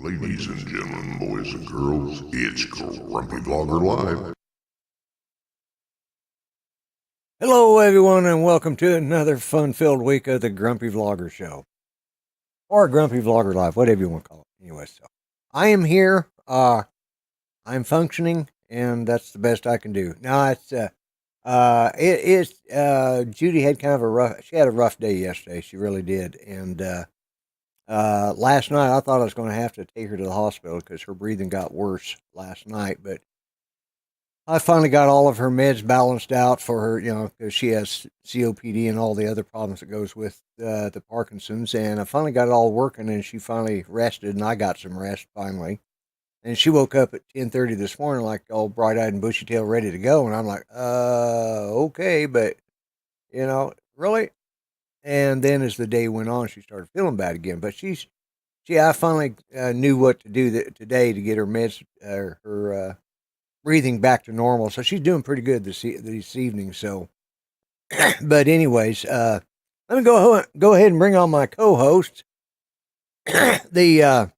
Ladies and gentlemen, boys and girls, it's Grumpy Vlogger Live. Hello, everyone, and welcome to another fun-filled week of the Grumpy Vlogger Show. Or Grumpy Vlogger Live, whatever you want to call it. Anyway, so I am here. I'm functioning, and that's the best I can do. Now, Judy had kind of she had a rough day yesterday. She really did. And last night, I thought I was going to have to take her to the hospital because her breathing got worse last night, but I finally got all of her meds balanced out for her, because she has COPD and all the other problems that goes with the Parkinson's. And I finally got it all working, and she finally rested, and I got some rest finally. And she woke up at 10:30 this morning, like all bright-eyed and bushy-tailed, ready to go. And I'm like, okay, but really. And then as the day went on, she started feeling bad again. But I finally knew what to do today to get her meds, her breathing back to normal. So she's doing pretty good this evening. So, but anyways, let me go ahead and bring on my co-host, the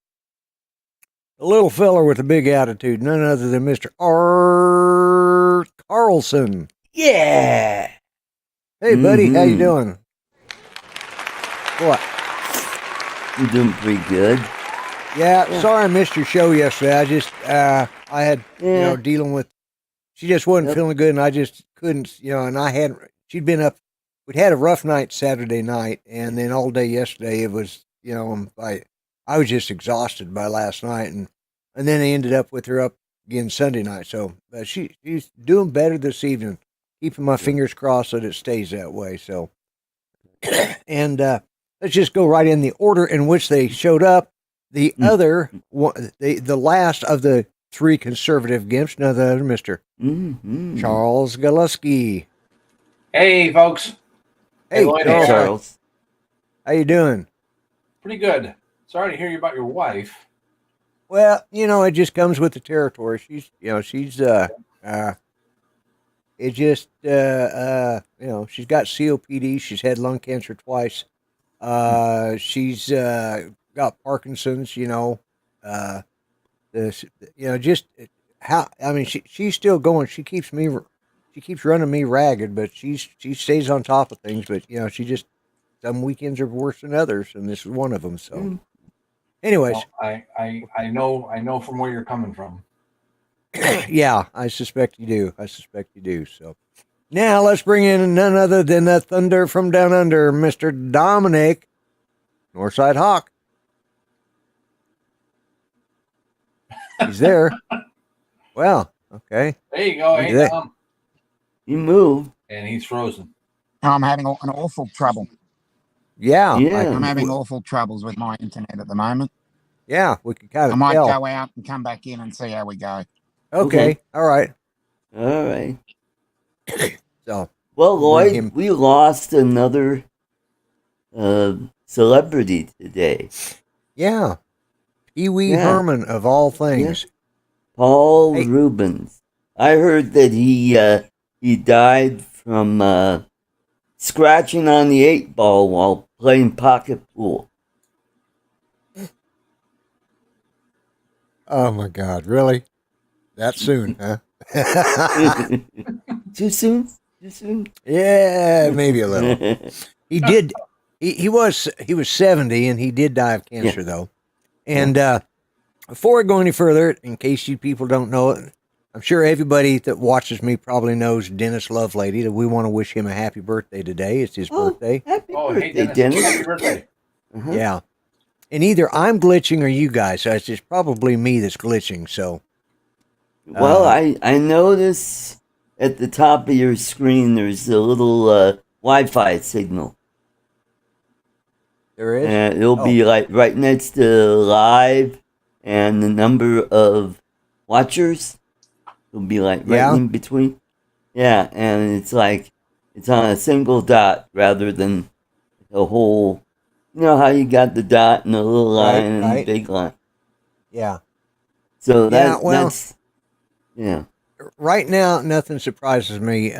little feller with a big attitude, none other than Mr. Art Carlson. Yeah. Hey, buddy, how you doing? What? I'm doing pretty good. Yeah, sorry I missed your show yesterday. I just, I had, dealing with, she just wasn't feeling good, and I just couldn't, and she'd been up, we'd had a rough night Saturday night, and then all day yesterday, it was, I was just exhausted by last night, and then I ended up with her up again Sunday night, so she's doing better this evening, keeping my fingers crossed that it stays that way, so, and let's just go right in the order in which they showed up. The other one, the last of the three conservative gimps, none other than Mr. Charles Galuski. Hey, folks. Hey, Charles. How you doing? Pretty good. Sorry to hear you about your wife. Well, it just comes with the territory. She's got COPD. She's had lung cancer twice. She's got Parkinson's, she's still going. She keeps running me ragged, but she stays on top of things. But some weekends are worse than others, and this is one of them. So, anyways, well, I know from where you're coming from. Yeah, I suspect you do. So, now let's bring in none other than the Thunder from Down Under, Mr. Dominic Northside Hawk. He's there. Well, okay. There you go. Hey, Tom. You moved. And he's frozen. I'm having an awful trouble. Yeah. I'm having awful troubles with my internet at the moment. Yeah, we can kind of I might tell. go out and come back in and see how we go. Okay. All right. So, well, Lloyd, we lost another celebrity today. Yeah. Pee Wee Herman, of all things. Yeah. Paul Rubens. I heard that he died from scratching on the 8-ball while playing pocket pool. Oh, my God. Really? That soon, huh? Too soon? Yeah, maybe a little. He did. He was 70, and he did die of cancer, though. And before I go any further, in case you people don't know it, I'm sure everybody that watches me probably knows Dennis Lovelady, that we want to wish him a happy birthday today. It's his birthday. Happy birthday, Dennis. Happy birthday. Yeah. And either I'm glitching or you guys, so it's just probably me that's glitching, so. Well, I notice at the top of your screen there's a little Wi-Fi signal. There is? And it'll be like right next to live and the number of watchers. It'll be like right in between. Yeah, and it's like it's on a single dot rather than a whole. You know how you got the dot and the little line and the big line. Yeah. So that's. Yeah. Right now, nothing surprises me.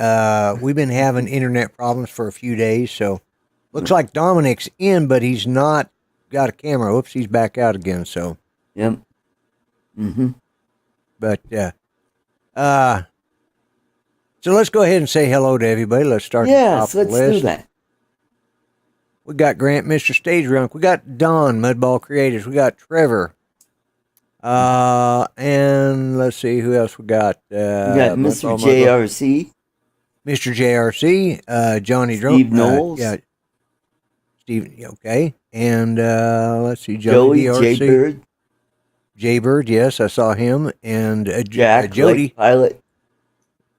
We've been having internet problems for a few days, so looks like Dominic's in, but he's not got a camera. Whoops, he's back out again. So Yep. Mm-hmm. But so let's go ahead and say hello to everybody. Let's start at the top Yes, of the let's list. do that. We got Grant, Mr. Stage Runk. We got Don, Mudball Creators. We got Trevor. And let's see who else we got. We got Mr. Mudball, JRC, Mr. JRC, Johnny Steve Knowles, yeah, Steve. Okay, and let's see, Joey DRC, Jaybird, Jaybird. Yes, I saw him, and Jack Jody. Lake Pilot.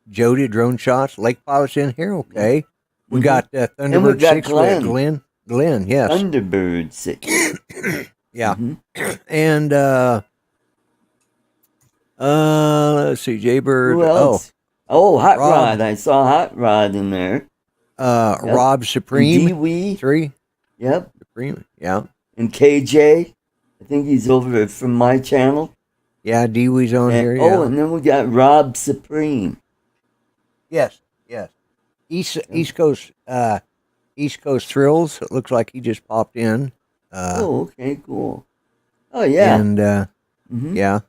Jody, Drone Shots, Lake Pilots in here. Okay, we Mhm. got And we Thunderbird got 6. We got Glenn. Yes, Thunderbird 6. yeah, Mhm. and let's see, Jaybird. Who else? Hot Rod. I saw Hot Rod in there. Yep. Yep. Rob Supreme. Dewey. 3. Yep. Supreme. Yeah. And KJ. I think he's over from my channel. Yeah, Dewey's on And, here. Yeah. Oh, and then we got Rob Supreme. Yes. East Coast Thrills. It looks like he just popped in. Okay, cool. Oh, yeah. And Mhm. yeah.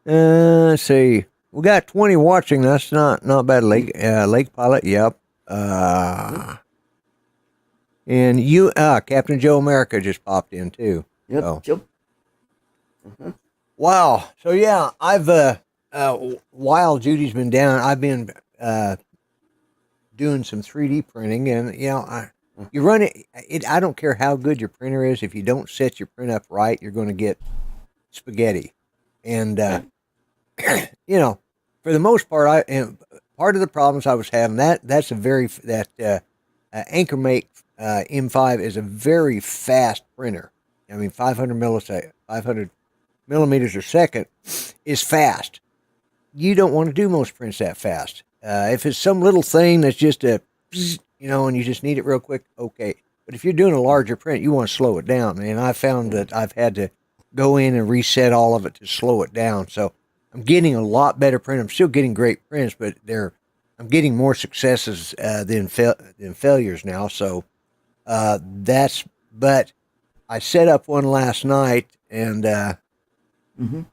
Let's see. We got 20 watching. That's not bad. Lake Pilot. Yep. And you, Captain Joe America just popped in too. Yep. So. Yep. Uh-huh. Wow. So yeah, I've while Judy's been down, I've been doing some 3D printing, and you know, you run it. I don't care how good your printer is. If you don't set your print up right, you're going to get spaghetti. And you know, for the most part, part of the problems I was having that's a very AnchorMate M5 is a very fast printer. I mean, 500 millimeters a second is fast. You don't want to do most prints that fast. If it's some little thing that's just and you just need it real quick, okay. But if you're doing a larger print, you want to slow it down. And I found that I've had to go in and reset all of it to slow it down. So I'm getting a lot better print. I'm still getting great prints, but I'm getting more successes than failures now. So but I set up one last night, and Mm-hmm. as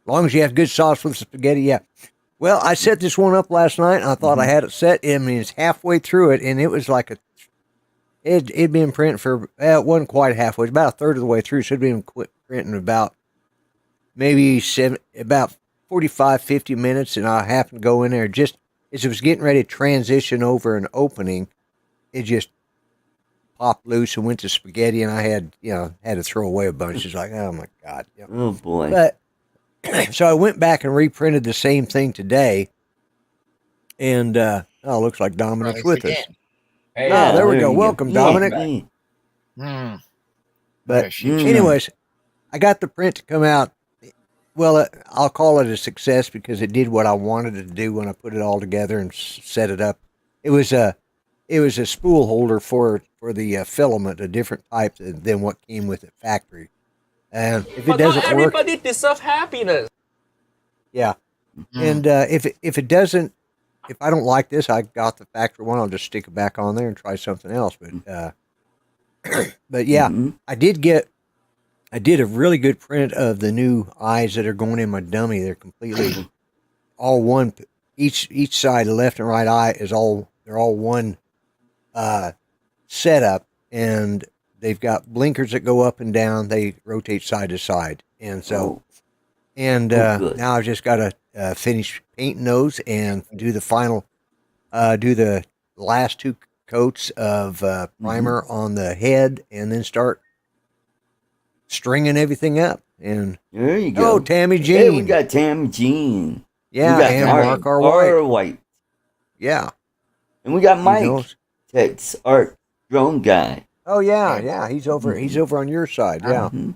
long as you have good sauce with spaghetti, yeah. Well, I set this one up last night, and I thought I had it set. I mean, it's halfway through it, and it was like it'd been printing for, it wasn't quite halfway. It's about a third of the way through, so it'd been printing about maybe about 45, 50 minutes, and I happened to go in there just as it was getting ready to transition over an opening. It just popped loose and went to spaghetti, and I had to throw away a bunch. It's like, oh my God. Yeah. Oh, boy. But so I went back and reprinted the same thing today, and looks like Dominic's with us. Hey, There we go. you Welcome, Yeah, Dominic. yeah. But Shit. anyways, I got the print to come out. Well, I'll call it a success because it did what I wanted it to do when I put it all together and set it up. It was a spool holder for the filament, a different type than what came with the factory. And if it doesn't work, everybody deserves happiness. yeah. And if it doesn't, if I don't like this, I got the factory one. I'll just stick it back on there and try something else. But but yeah, I did a really good print of the new eyes that are going in my dummy. They're completely all one. Each side, the left and right eye they're all one setup, and they've got blinkers that go up and down. They rotate side to side, and so now I've just got to finish painting those and do the final, do the last 2 coats of primer on the head, and then start stringing everything up. And There you go. Tammy Jean. Hey, we got Tammy Jean. Yeah, we got and Mark R. White. Yeah. And we got Mike. knows? That's art drone guy. Oh yeah. He's over on your side. Yeah. Mhm.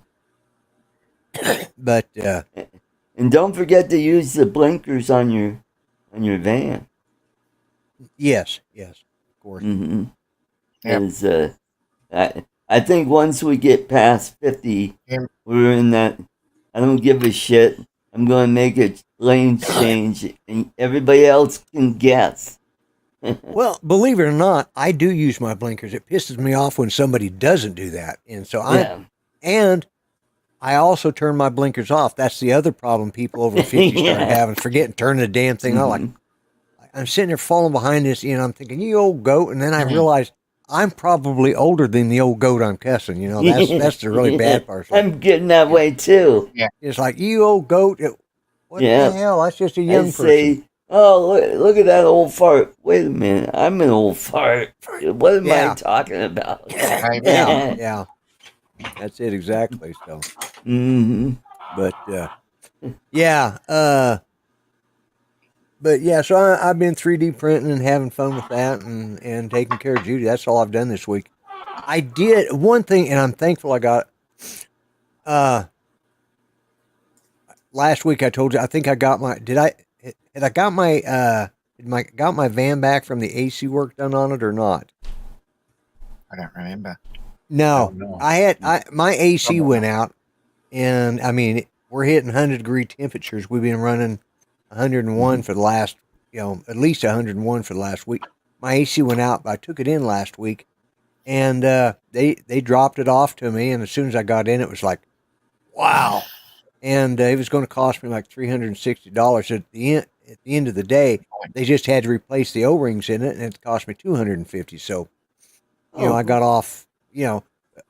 But And don't forget to use the blinkers on your van. yes, of course. Mm-hmm. Yep. I think once we get past 50, Yep. we're in that. I don't give a shit. I'm going to make a lane change, and everybody else can guess. Well, believe it or not, I do use my blinkers. It pisses me off when somebody doesn't do that, and so Yeah. and I also turn my blinkers off. That's the other problem people over 50 start having, forgetting turning the damn thing on. Like, I'm sitting there falling behind this, I'm thinking, you old goat. And then I realize I'm probably older than the old goat I'm cussing. That's the really bad part. Like, I'm getting that way too. Yeah. it's like, you old goat. What the hell? That's just a young person. Say, oh, look at that old fart. Wait a minute. I'm an old fart. What am I talking about? Yeah. That's it exactly. So, but so I've been 3D printing and having fun with that and taking care of Judy. That's all I've done this week. I did one thing, and I'm thankful I got it. Last week I told you I think I got my got my van back from the AC work done on it or not? I don't remember. No, my AC went out, and I mean we're hitting 100-degree temperatures. We've been running 101 for the last, at least 101 for the last week. My AC went out, but I took it in last week, and they dropped it off to me, and as soon as I got in, it was like, wow. And it was going to cost me like $360. At the end of the day, they just had to replace the O-rings in it, and it cost me $250. So, I got off.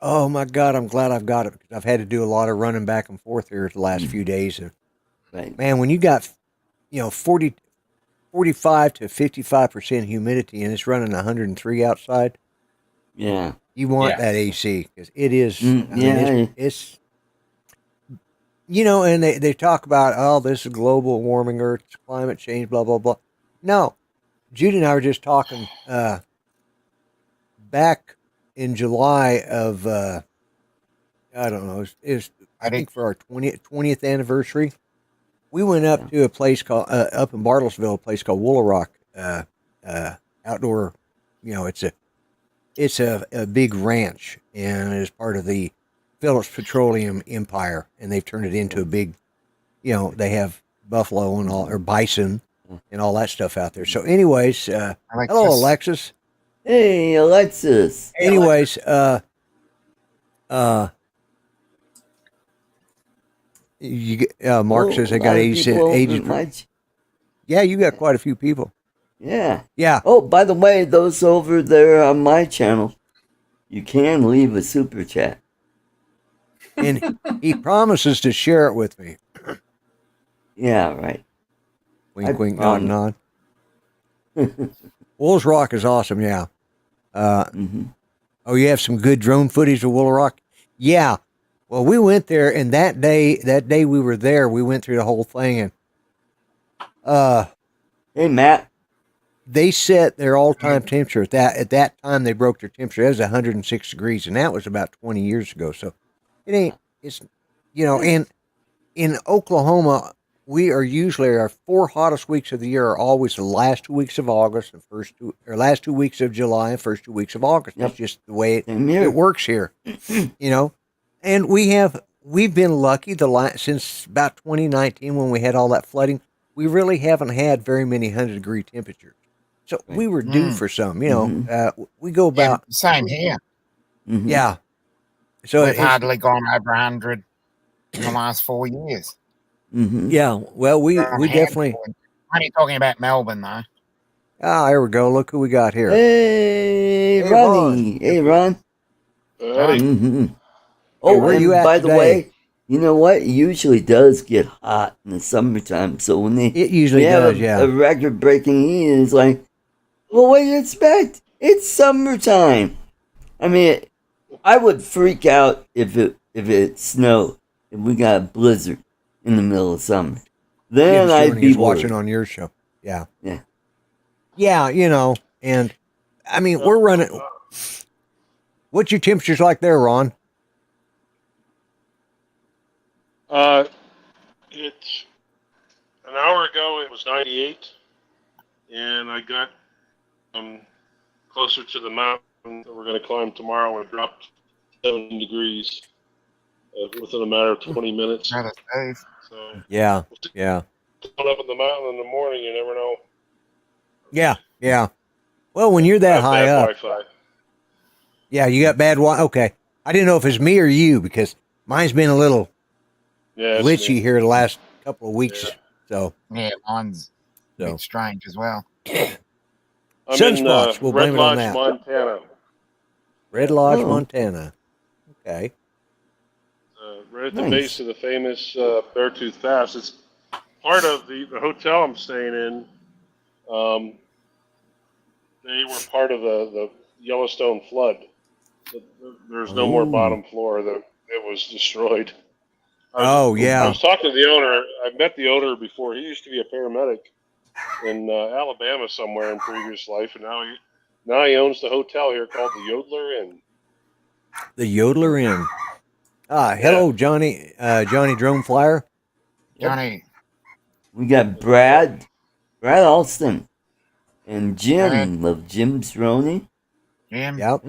Oh my God, I'm glad I've got it because I've had to do a lot of running back and forth here the last few days. And man, when you got 45 to 55% humidity and it's running 103 outside, you want that AC because it is. It's and they talk about, oh, this is global warming, Earth's climate change, blah, blah, blah. No, Judy and I were just talking back in July of, I don't know, I think for our 20th anniversary, we went up to a place called, up in Bartlesville, a place called Woolarock, outdoor, it's a big ranch, and it's part of the Phillips Petroleum empire, and they've turned it into a big, they have buffalo and all, or bison and all that stuff out there. So anyways, hello, Alexis. Hey, Alexis. Anyways, Mark says I got 80. Yeah, you got quite a few people. Yeah. Yeah. Oh, by the way, those over there on my channel, you can leave a super chat. And he promises to share it with me. Yeah, right. Wink, wink, nod, nod. Wolves Rock is awesome, yeah. Oh, you have some good drone footage of Wolves Rock? Yeah. Well, we went there, and that day we were there, we went through the whole thing, and hey, Matt. They set their all-time temperature. At that time, they broke their temperature. It was 106 degrees, and that was about 20 years ago. So it's and in Oklahoma, we are usually, our 4 hottest weeks of the year are always the last 2 weeks of August and last 2 weeks of July and first 2 weeks of August. That's just the way it works here, And we've been lucky since about 2019 when we had all that flooding. We really haven't had very many 100-degree temperatures. So we were due for some, we go about. Same here. Yeah. So we've hardly gone over 100 in the last 4 years. Yeah. Well, we definitely. I'm talking about Melbourne, though. Ah, there we go. Look who we got here. Hey, Ronnie. Hey, Ron. Oh, where are you at by today? The way, you know what? It usually does get hot in the summertime. So when it usually does, a record-breaking heat, it's like, well, what do you expect? It's summertime. I mean, I would freak out if it snowed, if we got a blizzard in the middle of summer. Then I'd be watching on your show. Yeah. Yeah. Yeah, and I mean, we're running. What's your temperatures like there, Ron? It's an hour ago. It was 98, and I got closer to the mountain that we're going to climb tomorrow, and it dropped 7 degrees within a matter of 20 minutes. So yeah. Going up in the mountain in the morning, you never know. Yeah. Well, when you're that high up, Wi-Fi. Yeah, you got bad Wi-Fi. Okay, I didn't know if it's me or you because mine's been a little glitchy here the last couple of weeks. Yeah. So Yeah, mine's a bit strange as well. I'm Sunspots, in we'll Red blame it on Lodge, that. Montana. Red Lodge, Oh. Montana. Okay. Right at the Nice. base of the famous Beartooth Pass. It's part of the hotel I'm staying in. They were part of the Yellowstone flood. There's no more Oh. bottom floor. It was destroyed. I Yeah. was talking to the owner. I met the owner before. He used to be a paramedic in Alabama somewhere in previous life, and now he owns the hotel here called the Yodeler Inn. The Yodeler Inn. Hello, Johnny. Johnny Drone Flyer. Johnny, We got Brad Alston, and Jim Brad. of Jim's Roni. Jim. Yep.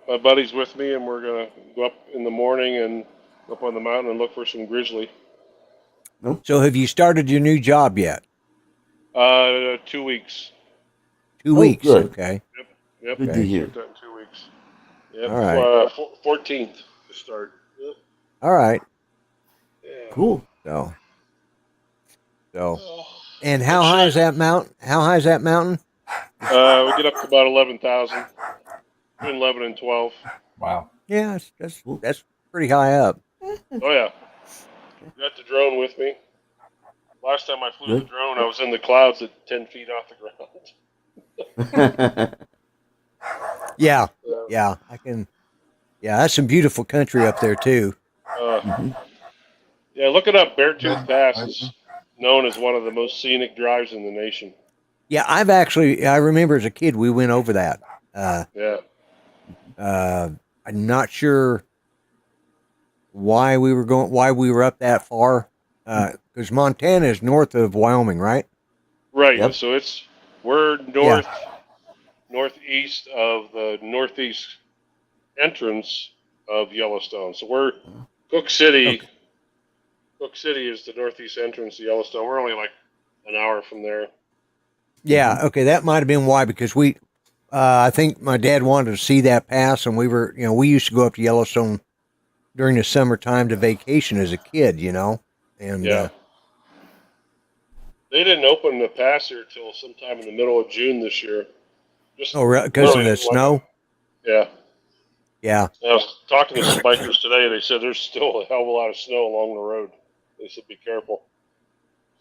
My buddy's with me, and we're gonna go up in the morning and go up on the mountain and look for some grizzly. So have you started your new job yet? 2 weeks. 2 weeks. Good. Okay. Yep. Good to hear. Start that in 2 weeks. Yep. All right. 14th to start. Yep. All right. Yeah. Cool. So. And how high is that mountain? How high is that mountain? We get up to about 11,000. Between 11 and 12. Wow. Yeah, that's pretty high up. Oh yeah. Got the drone with me. Last time I flew the drone, I was in the clouds at 10 feet off the ground. Yeah, I can. Yeah, that's some beautiful country up there too. Yeah, look it up. Beartooth Pass is known as one of the most scenic drives in the nation. Yeah, I remember as a kid we went over that. Yeah. I'm not sure why we were up that far. Because Montana is north of Wyoming, right? Right. Yep. So we're northeast of the northeast entrance of Yellowstone. So we're Cook City. Okay. Cook City is the northeast entrance to Yellowstone. We're only like an hour from there. Yeah. Okay, that might have been why, because I think my dad wanted to see that pass, and we used to go up to Yellowstone during the summertime to vacation as a kid, and they didn't open the pass here till sometime in the middle of June this year. Just because of the snow. Yeah. Yeah. I was talking to some bikers today. They said there's still a hell of a lot of snow along the road. They said be careful.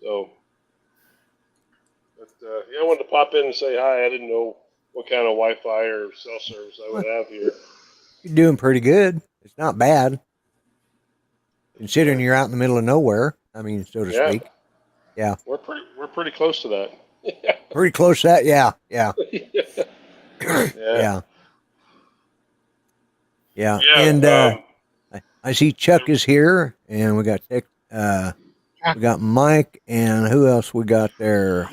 So, but I wanted to pop in and say hi. I didn't know what kind of Wi-Fi or cell service I would have here. You're doing pretty good. It's not bad, considering you're out in the middle of nowhere. I mean, so to speak. Yeah. We're pretty close to that. Pretty close to that. Yeah. Yeah. Yeah. Yeah. And I see Chuck is here, and we got Mike, and who else we got there?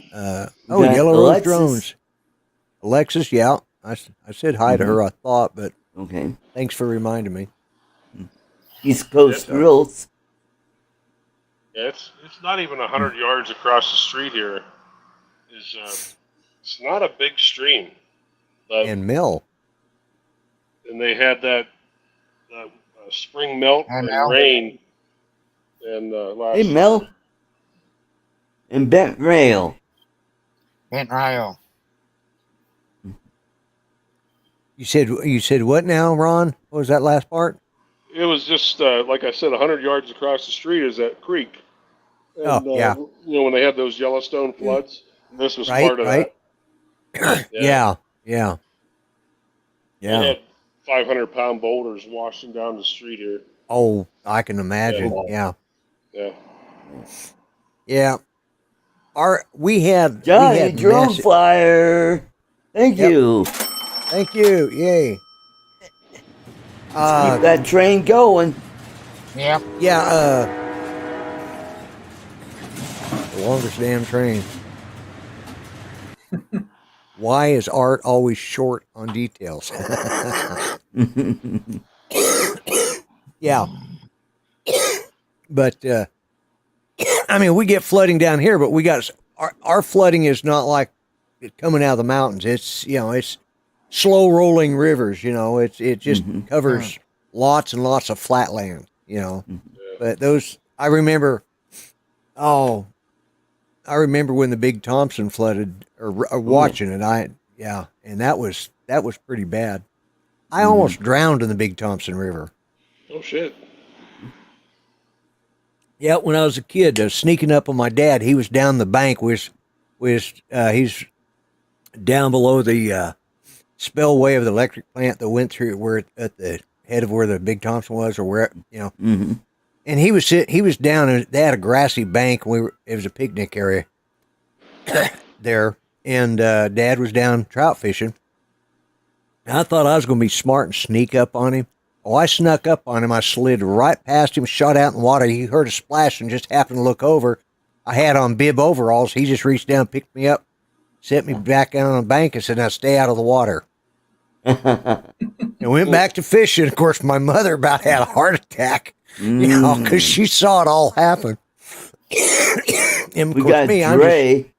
Yellow Rose Drones. Alexis, yeah. I said hi to her, I thought, but okay. Thanks for reminding me. East Coast Grills. Yeah, it's not even 100 yards across the street here. It's not a big stream. And Mill. And they had that spring melt and rain. And Hey, Mel. And Bent Rail. Bent Rail. You said what now, Ron? What was that last part? It was just like I said, 100 yards across the street is that creek. And, when they had those Yellowstone floods, this was part of that. Yeah. They had 500-pound boulders washing down the street here. Oh, I can imagine. Yeah. Johnny Drone Flyer. Thank you. Thank you. Yay. Keep that train going. Yep. Yeah. The longest damn train. Why is art always short on details? Yeah. But, I mean, we get flooding down here, but our flooding is not like it coming out of the mountains. It's, it's slow rolling rivers, it just covers lots and lots of flat land, Yeah. But those, I remember, oh, I remember when the Big Thompson flooded, or watching it. And that was pretty bad. I almost drowned in the Big Thompson River. Oh shit. Yeah, when I was a kid, sneaking up on my dad. He was down the bank. He's down below the spillway of the electric plant that went through where at the head of where the Big Thompson was, or where Mm-hmm. And he was down, and they had a grassy bank. It was a picnic area there, and Dad was down trout fishing. And I thought I was going to be smart and sneak up on him. Oh, I snuck up on him. I slid right past him, shot out in the water. He heard a splash and just happened to look over. I had on bib overalls. He just reached down, picked me up, set me back down on the bank, and said, "Now stay out of the water." And went back to fishing. Of course, my mother about had a heart attack, because she saw it all happen. And of We course, got me, Dre.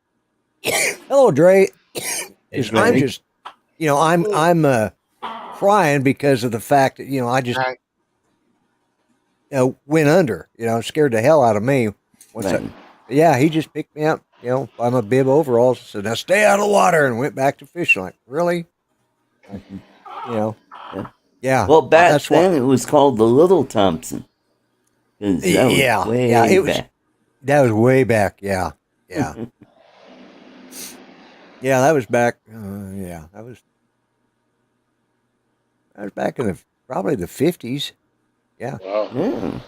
hello, Dre. Hey, Dre. I'm just, I'm crying because of the fact that I just went under. Scared the hell out of me. Yeah, he just picked me up, by my bib overalls, and said, "Now stay out of the water," and went back to fishing. Like, really? Yeah. Well, back then it was called the Little Thompson. That was way back. That was way back. Yeah. Yeah, that was back. That was back in probably the 50s. Yeah. Wow. Yeah.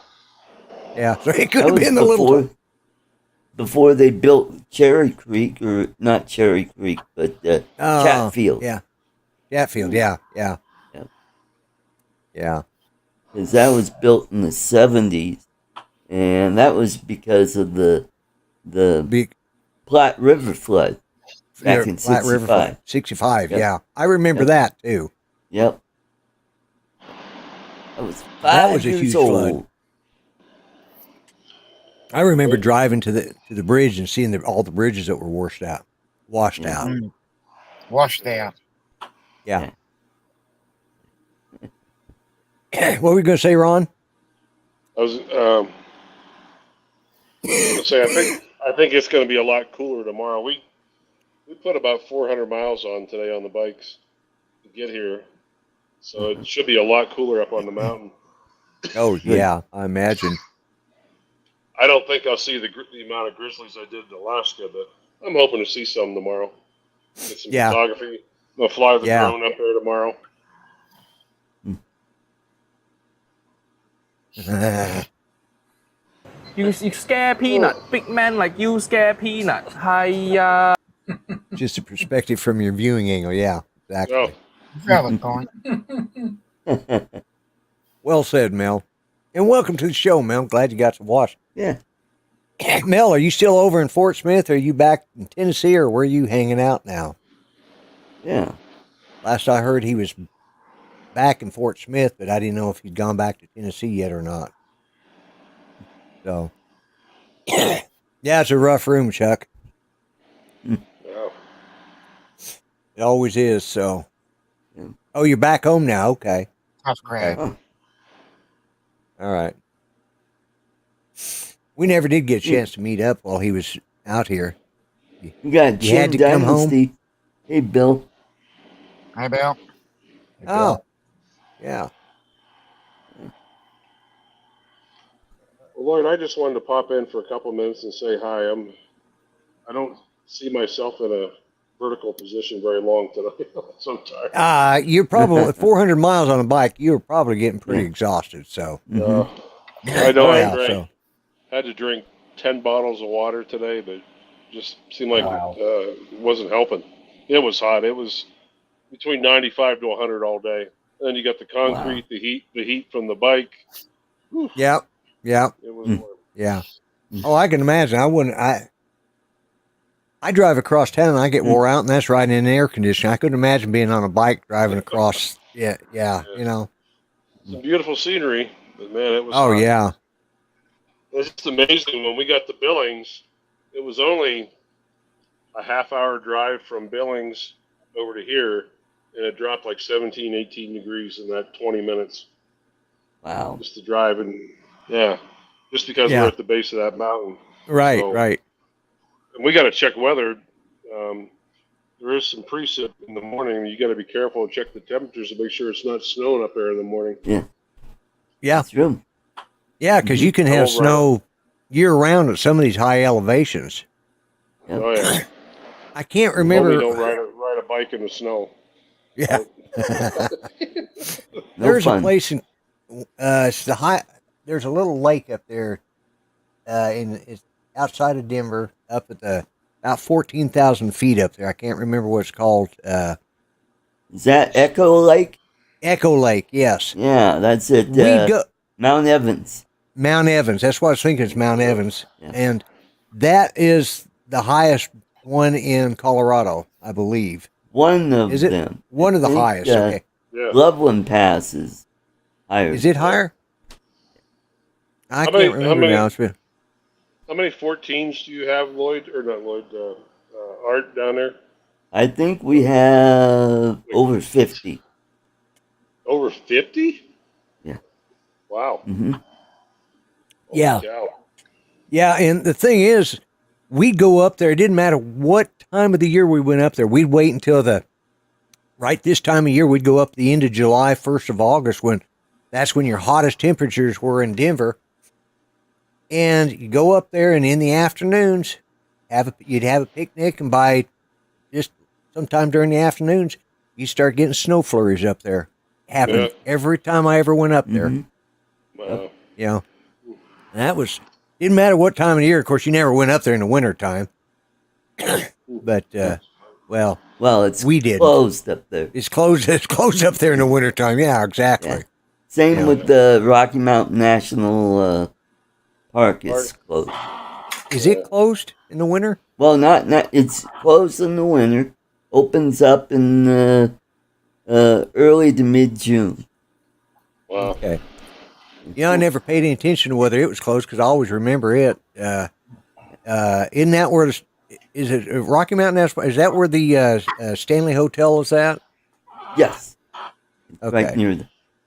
Yeah. So it could That have was been the little. before they built Cherry Creek, or not Cherry Creek, but Chatfield. Yeah. Chatfield. Yeah. Yep. Yeah. Because that was built in the 70s, and that was because of the Big Platte River flood back in Platte River 65. flood. 65. Yep. Yeah. I remember that too. Yep. I was That was 5 a years huge old. flood. I remember driving to the bridge and seeing all the bridges that were washed out. Washed out. Yeah. What were you going to say, Ron? I was gonna say I think it's going to be a lot cooler tomorrow. We put about 400 miles on today on the bikes to get here, so it should be a lot cooler up on the mountain. Oh yeah, I imagine. I don't think I'll see the amount of grizzlies I did in Alaska, but I'm hoping to see some tomorrow. Get some photography. I'm gonna fly the drone up there tomorrow. You scare peanut. Big man like you scare peanut. Hiya. Just a perspective from your viewing angle. Yeah, exactly. Oh. Valid point. Well said, Mel. And welcome to the show, Mel. Glad you got to watch. Yeah. Mel, are you still over in Fort Smith? Or are you back in Tennessee, or where are you hanging out now? Yeah. Last I heard, he was back in Fort Smith, but I didn't know if he'd gone back to Tennessee yet or not. So, yeah, it's a rough room, Chuck. Yeah. It always is. So, oh, you're back home now. Okay. That's great. Oh. All right. We never did get a chance to meet up while he was out here. You got You had Chin to come home? Dynasty. Hey, Bill. Hey, Bill. Oh, yeah. Well, Lloyd, I just wanted to pop in for a couple minutes and say hi. I don't see myself in a vertical position very long today. So tired. You're probably 400 miles on a bike. You were probably getting pretty exhausted. So, I know yeah, had to drink 10 bottles of water today, but just seemed like it wasn't helping. It was hot. It was between 95 to 100 all day. And then you got the concrete, the heat from the bike. Whew. Yeah. It was warm. Yeah. Oh, I can imagine. I drive across town and I get wore out, and that's riding in air conditioning. I couldn't imagine being on a bike driving across. Yeah. You know. Some beautiful scenery, but man, it was Oh, hot. yeah. It's just amazing. When we got to Billings, it was only a half-hour drive from Billings over to here, and it dropped like 17, 18 degrees in that 20 minutes. Wow. just to drive and just because Yeah. we're at the base of that mountain. Right, So- right. And we got to check weather. There is some precip in the morning. You got to be careful and check the temperatures to make sure it's not snowing up there in the morning. Yeah, That's true. yeah, because you can All have over snow year round at some of these high elevations. Yep. Oh yeah. I can't Homie, remember. don't ride a bike in the snow. Yeah. No There's fun. a place in it's the high. There's a little lake up there, it's outside of Denver, up at the about 14,000 feet up there. I can't remember what it's called. Is that Echo Lake? Echo Lake. Yes. Yeah, that's it. We go Mount Evans. Mount Evans. That's what I was thinking. It's Mount Evans, Yeah. and that is the highest one in Colorado, I believe. One of Is it them. one I of the think, highest? Okay. Yeah. Loveland Pass is higher. Is it higher? I How can't many- remember how many- now. It's been, How many 14s do you have, Lloyd? Or not Lloyd? Art down there? I think we have over 50. Over 50? Yeah. Wow. Hmm. Yeah. Holy cow. yeah, and the thing is, we'd go up there. It didn't matter what time of the year we went up there. We'd wait until right this time of year. We'd go up the end of July, 1st of August, that's when your hottest temperatures were in Denver. And you go up there, and in the afternoons, you'd have a picnic, and by just sometime during the afternoons, you start getting snow flurries up there. Happened every time I ever went up there. Mhm. Wow. You know, didn't matter what time of the year. Of course, you never went up there in the wintertime. But, well, It's we didn't. closed up there. It's closed up there in the wintertime. Yeah, exactly. Yeah. Same Yeah. with the Rocky Mountain National Park is closed. Is it closed in the winter? Well, not it's closed in the winter. Opens up in early to mid-June. Wow. Okay. I never paid any attention to whether it was closed because I always remember it. Isn't that where is it Rocky Mountain National? Is that where the Stanley Hotel is at? Yes. Okay. Right near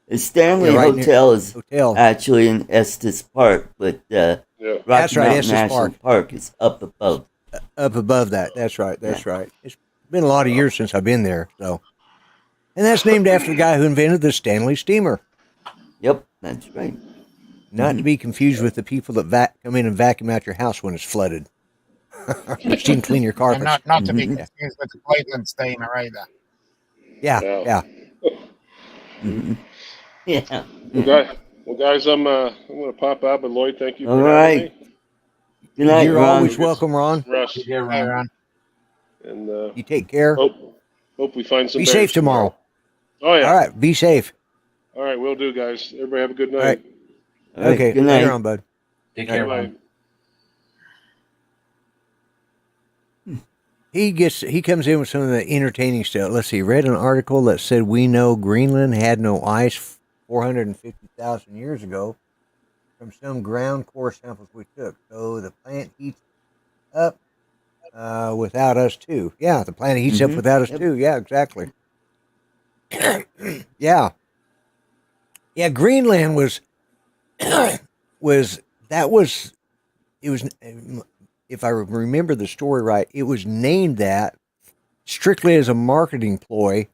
the Stanley Yeah, right near Hotel is Hotel. actually in Estes Park, but Yeah. Rocky That's right, Mountain Estes National Park is up above. Up above that. That's right. That's right. It's been a lot of years since I've been there. So, and that's named after the guy who invented the Stanley steamer. Yep, that's right. Not to be confused with the people that come in and vacuum out your house when it's flooded. Machine clean your And carpets. not to be Mhm. confused with the Cleveland steamer either. Yeah, Yeah. yeah. Mhm. Yeah. Well, guys, I'm gonna pop out, but Lloyd, thank you for All having right. me. Good night, You're Ron. always welcome, Ron. Russ, Hey, Ron. and You take care. hope we find some. Be bears safe tomorrow. Oh yeah. All right. Be safe. All right, we'll do, guys. Everybody have a good night. All right. All right, Okay. Good night. Later on, bud. Take Bye. care, man. He comes in with some of the entertaining stuff. Let's see. Read an article that said we know Greenland had no ice 450,000 years ago from some ground core samples we took. So the planet heats up without us too. Yeah, the planet heats up Mhm. without us Yep. too. Yeah, exactly. Yeah. Yeah, Greenland was it was, if I remember the story right, it was named that strictly as a marketing ploy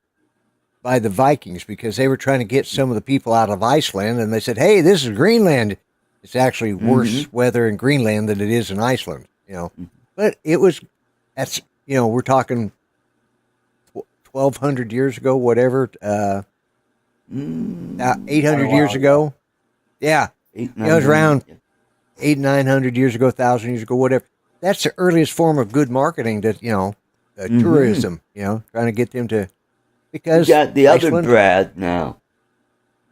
by the Vikings because they were trying to get some of the people out of Iceland, and they said, "Hey, this is Greenland. It's actually worse weather in Greenland than it is in Iceland." But that's we're talking 1,200 years ago, whatever, 800 years ago. Yeah, Eight, it was around yeah. 900 years ago, 1,000 years ago, whatever. That's the earliest form of good marketing that, tourism, trying to get them to, We because got the other Iceland- Brad now.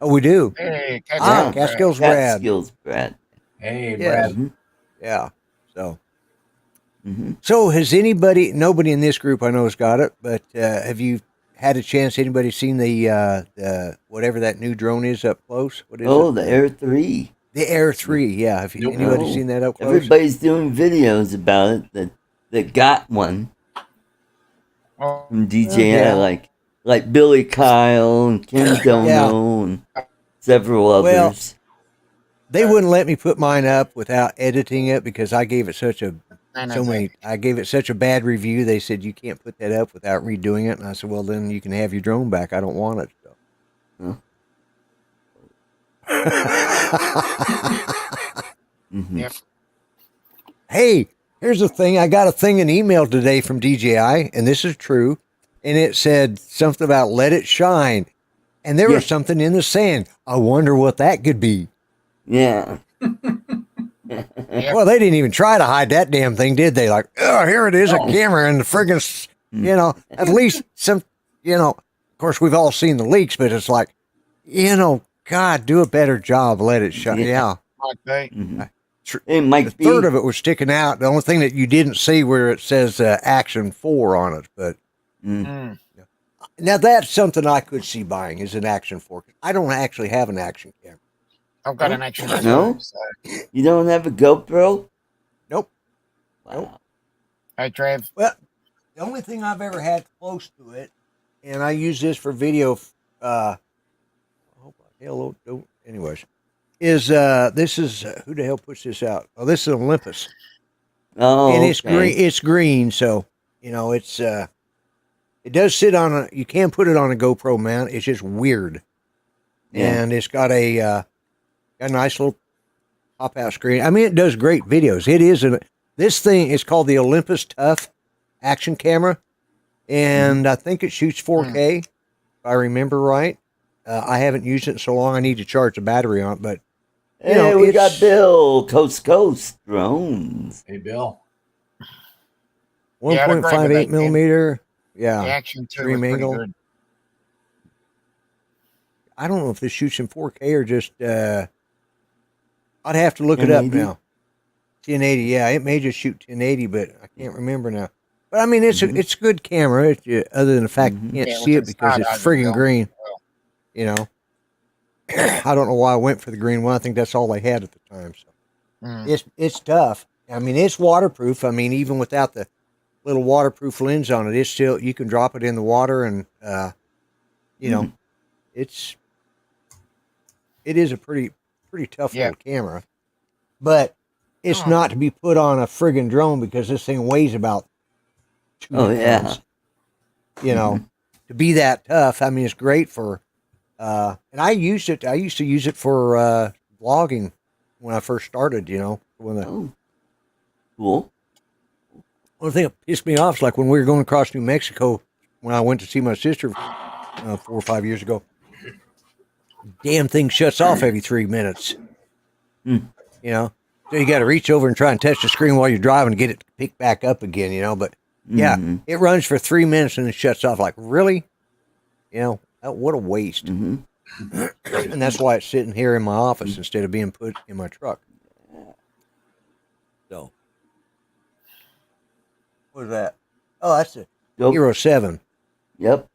Oh, we do. Hey, Ah, Catskills Brad. Catskills Brad. Hey, Yes. Brad. Yeah. So, Mm-hmm. so has nobody in this group I know has got it, but have you had a chance, anybody seen the whatever that new drone is up close? What is Oh, it? the Air 3. The Air 3, yeah. Have Nope. anybody No. seen that up close? Everybody's doing videos about it that got one Oh, from DJI, Yeah. like Billy Kyle and Ken Dono and several Well, others. they wouldn't let me put mine up without editing it because I gave it such a Energy. I gave it such a bad review. They said you can't put that up without redoing it, and I said, well, then you can have your drone back. I don't want it. So. Huh? Mm-hmm. Yep. Hey, here's the thing. I got a thing in email today from DJI, and this is true. And it said something about let it shine. And there Yeah. was something in the sand. I wonder what that could be. Yeah. Yep. Well, they didn't even try to hide that damn thing, did they? Like, oh, here it is, a No. camera and the friggin', at least some, of course, we've all seen the leaks, but it's like, God, do a better job. Let it shine. Yeah. Might be. Mhm. Tr- It A might be. third of it was sticking out. The only thing that you didn't see where it says Action 4 on it. But Mm. now that's something I could see buying is an Action 4. I don't actually have an Action camera. I've got an action too. No? So. You don't have a GoPro? Nope. Wow. Nope. Hey, Trev. Well, the only thing I've ever had close to it, and I use this for video, I hope hell don't, anyways, is this is who the hell puts this out? Oh, this is Olympus, Oh, and it's okay. green. It's green, so it's it does sit on a. You can put it on a GoPro mount. It's just weird, Yeah. and it's got a nice little pop out screen. I mean, it does great videos. It is this thing is called the Olympus Tough action camera, and I think it shoots 4K, if I remember right. I haven't used it in so long. I need to charge the battery on it, but Hey, we got it's Bill, Coast Coast Drones. Hey, Bill. Yeah, I'd agree with 1.58 that, Ken. millimeter. The Yeah, action 2 was Stream pretty angle. good. I don't know if this shoots in 4K or just. I'd have to look it up 1080? now. 1080, yeah, it may just shoot 1080, but I can't remember now. But I mean, it's it's a good camera. Other than the fact you can't Yeah, see with it the because side it's eyes friggin' film. green. Well. You know, I don't know why I went for the green one. I think that's all they had at the time. So Mm. it's tough. I mean, it's waterproof. I mean, even without the little waterproof lens on it, it's still you can drop it in the water and it is a pretty tough Yeah. little camera. But it's Oh. not to be put on a friggin' drone because this thing weighs about 2 Oh, yeah. pounds. To be that tough. I mean, it's great for, and I used to use it for vlogging when I first started. Oh, cool. One thing that pissed me off is like when we were going across New Mexico when I went to see my sister 4 or 5 years ago. Damn thing shuts off every 3 minutes. Mm. So you got to reach over and try and touch the screen while you're driving to get it to pick back up again. But yeah, Mhm. it runs for 3 minutes and it shuts off. Like really, what a waste. Mhm. And that's why it's sitting here in my office instead of being put in my truck. So, what is that? Oh, that's a Dope. Hero 7. Yep.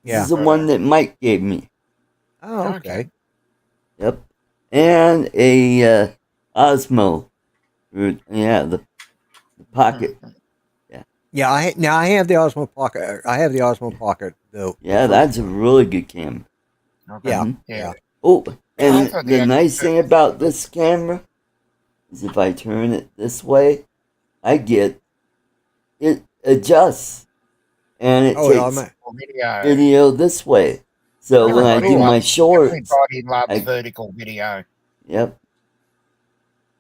Yeah. This is the one that Mike gave me. Oh, okay. Okay. Yep. And a Osmo. The pocket. Yeah, I have the Osmo Pocket. I have the Osmo Pocket though. Yeah, that's a really good camera. Okay. Yeah. Mhm. Yeah. Oh, and Also the the nice thing about this camera is if I turn it this way, it adjusts and it Oh, yeah, takes Video. video this way. So when I Everybody do my loves- shorts, Everybody loves I- vertical video. yep.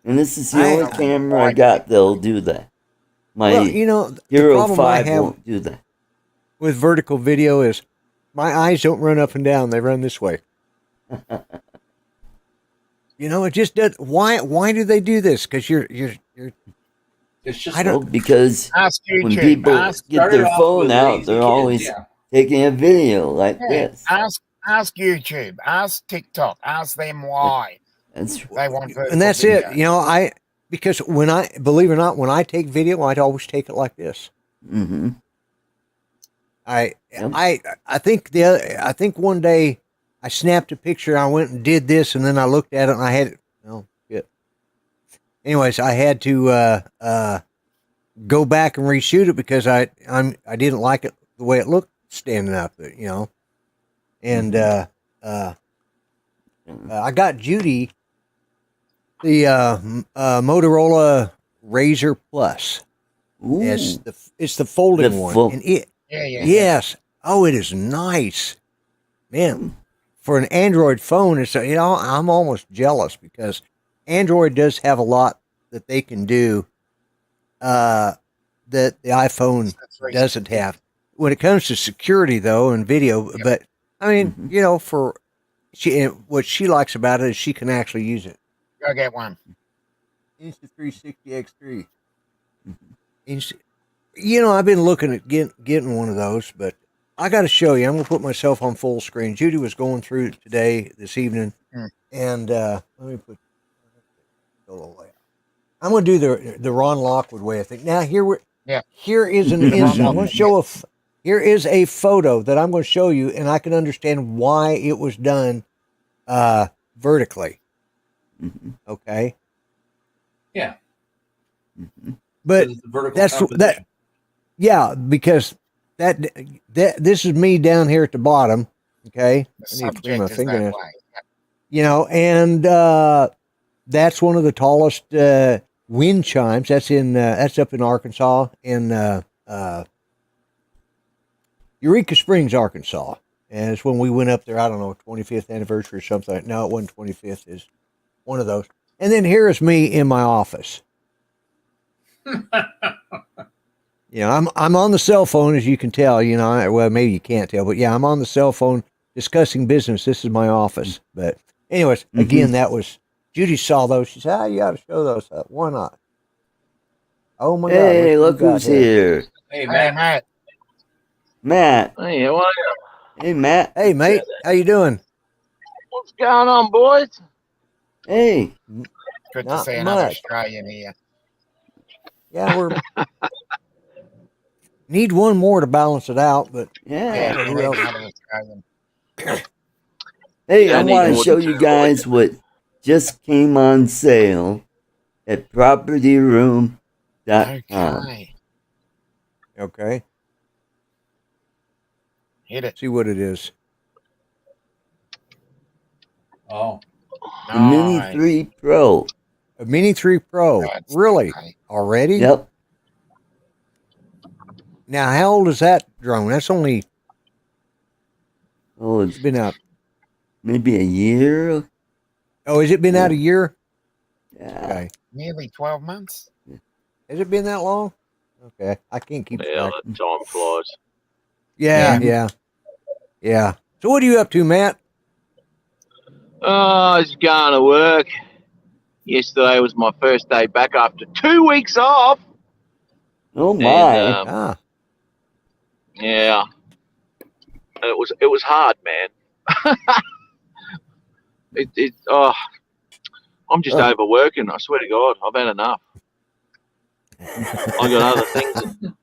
And this is the I- only camera I got that'll do that. My Well, the Hero problem 5 I have won't do that. with vertical video is my eyes don't run up and down; they run this way. It just does. Why do they do this? Because you're. It's just I don't- Well, because Ask when YouTube. people Ask, get started their off phone with out, lazy they're kids, always yeah. taking a video like this. ask YouTube. Ask TikTok. Ask them why That's they want vertical And that's video. it. Because when believe it or not, when I take video, I'd always take it like this. mm-hmm. I Yep. I think one day I snapped a picture. I went and did this, and then I looked at it and I had it. Oh shit. Anyways, I had to go back and reshoot it because I didn't like it the way it looked standing up. And I got Judy the Motorola Razr Plus. Ooh. It's the folding The one, and it Yeah. yes, oh, it is nice, man. For an Android phone, it's I'm almost jealous because Android does have a lot that they can do that the iPhone doesn't have. When it comes to security, though, and video, but I mean, for what she likes about it is she can actually use it. Go get one. Insta360 X3. I've been looking at getting one of those, but I got to show you. I'm going to put myself on full screen. Judy was going through it this evening, and let me put a little layout. I'm going to do the Ron Lockwood way, I think. Now, here is an instant. I'm going to show here is a photo that I'm going to show you, and I can understand why it was done vertically. Okay? Yeah. But It's the vertical that's composition. that. Yeah, because that this is me down here at the bottom. Okay, The I need to clean subject my is that fingernails. way. And that's one of the tallest wind chimes. That's up in Arkansas, in Eureka Springs, Arkansas. And it's when we went up there. I don't know, 25th anniversary or something. No, it wasn't 25th. Is one of those. And then here is me in my office. I'm on the cell phone, as you can tell. Well, maybe you can't tell, but yeah, I'm on the cell phone discussing business. This is my office. But anyways, again, that was Judy saw those. She said, you got to show those up. Why not? Oh my God! Hey, look who's here. Hey, Hey, Matt. Matt. Matt. Hey, how are you? Hey, Matt. Hey, mate, how you doing? What's going on, boys? Hey. Good to Not see another much. Australian here. Yeah, we're need one more to balance it out, but Yeah. Yeah, who we need else? another Australian. Hey, Yeah, I I need want to more show than you two, guys what just came on sale at propertyroom.com. Okay. Okay, Hit it. see what it is. Oh, The Mini Nice. 3 Pro. A Mini 3 Pro, That's really? nice. Already? Yep. Now, how old is that drone? That's only Oh, it's been out. maybe a year. Oh, has it been out a year? Yeah. Okay, Nearly 12 months. has it been that long? Okay, I can't keep Yeah, track. the time flies. Yeah. So, what are you up to, Matt? Oh, I was going to work. Yesterday was my first day back after 2 weeks off. Oh And my. yeah, it was hard, man. I'm just overworking. I swear to God, I've had enough. I got other things.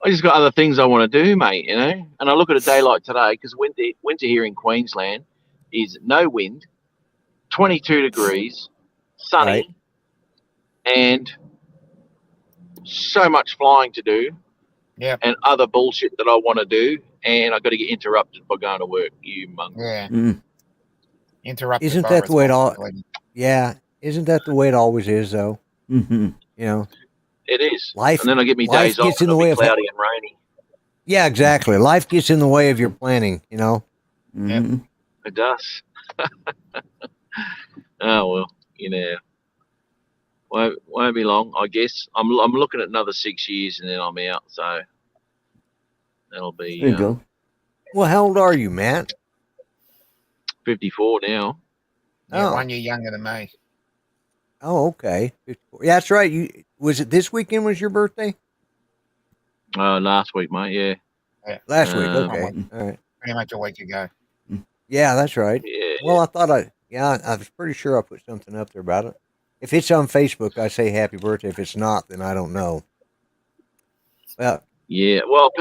I just got other things I want to do, mate. And I look at a day like today because winter here in Queensland is no wind, 22 degrees, sunny, Right. and so much flying to do. Yep. And other bullshit that I want to do, and I got to get interrupted by going to work. You mongrel. Yeah. Mm. Interrupted Isn't by that the way it all? responsibility. Yeah, isn't that the way it always is, though? Mm-hmm. It is. Life. And then I get me life days off. gets in the It'll way be of. cloudy and rainy. Yeah, exactly. Life gets in the way of your planning. Mm-hmm. It does. Oh well, won't be long. I guess I'm looking at another 6 years and then I'm out. So that'll be There you go. Well, how old are you, Matt? 54 now. Yeah, Oh. 1 year younger than me. Oh, okay. Yeah, that's right. Was it this weekend? Was your birthday? Last week, mate. Yeah. Last week. Um, Okay. All right. Pretty much a week ago. Yeah, that's right. Yeah. Well, I was pretty sure I put something up there about it. If it's on Facebook, I say happy birthday. If it's not, then I don't know. Well, Yeah. Well,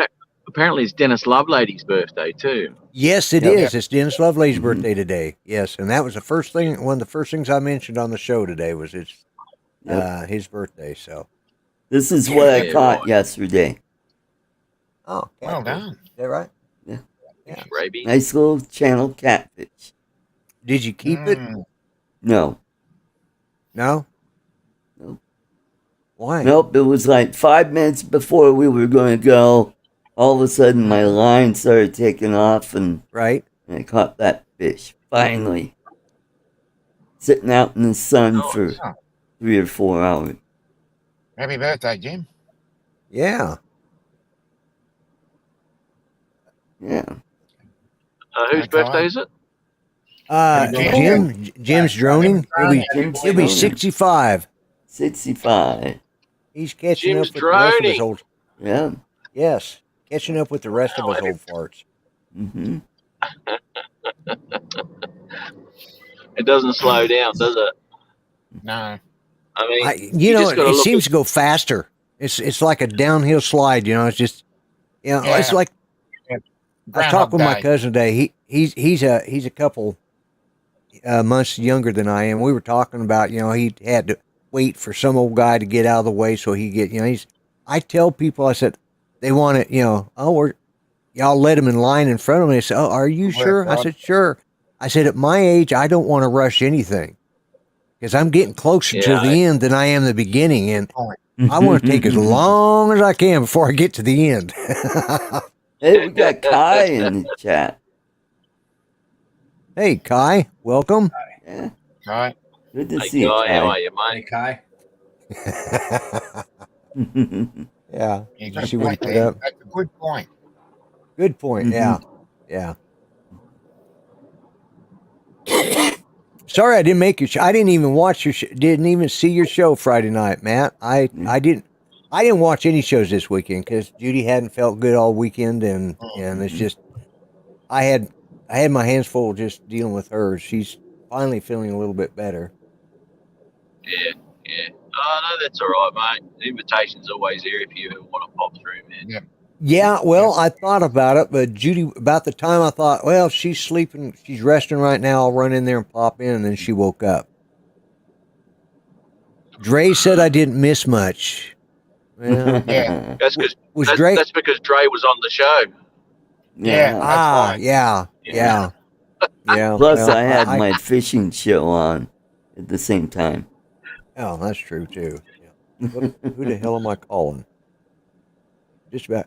apparently it's Dennis Lovelady's birthday too. yes, it Yep. is. It's Dennis Lovelady's Mhm. birthday today. Yes, and that was the first thing. One of the first things I mentioned on the show today was his birthday. So, This is what I Yeah, caught right. yesterday. oh, Well catfish. done. Is that right? Yeah. Yeah. Rabies. Nice little channel catfish. Did you keep it? No. No. Nope. Why? Nope. It was like 5 minutes before we were going to go. All of a sudden, my line started taking off, and Right. I caught that fish. Finally, sitting out in the sun for Oh, 3 or 4 hours. happy birthday, Jim. Yeah. Yeah. Whose Okay. birthday is it? Jim's droning. Jim's He'll be droning. 65. 65. He's catching Jim's up with the rest of his droning. old. Yeah. Yes, catching up with the rest of his old farts. Mm-hmm. It doesn't slow down, does it? No. I mean, You know, just gotta it look seems at- to go faster. It's like a downhill slide. You know, it's just, you know, it's Yeah. like I Groundhog talked with my Day. cousin today. He's a couple months younger than I am. We were talking about, you know, he had to wait for some old guy to get out of the way so he get, you know, I tell people, I said, they want it, you know, y'all let him in line in front of me. They said, oh, are you sure? I said, sure. I said, at my age, I don't want to rush anything because I'm getting closer to the end than I am the beginning. And I want to take as long as I can before I get to the end. Hey, we got Kai in the chat. Hey, Kai, welcome. Yeah. Right. Good to Hey, see you, Guy, how are Kai. you, Hey, mate? Kai. Yeah. You Did got you see a what he point put there. up? That's a good point. Good point. Mhm. Yeah. Sorry, I didn't make your show. I didn't even watch your. Didn't even see your show Friday night, Matt. I didn't watch any shows this weekend because Judy hadn't felt good all weekend, and it's just I had my hands full just dealing with her. She's finally feeling a little bit better. Yeah. Oh, no, that's all right, mate. The invitation's always here if you ever want to pop through, man. Yeah. Yeah, well, I thought about it, but Judy, about the time I thought, well, she's sleeping, she's resting right now, I'll run in there and pop in, and then she woke up. Dre said I didn't miss much. Well, Yeah. That's because was Dre? that's because Dre was on the show. Yeah. That's Ah, why. yeah. Plus, Well, I had my fishing show on at the same time. Oh, that's true too. Yeah. Who the hell am I calling? Just about.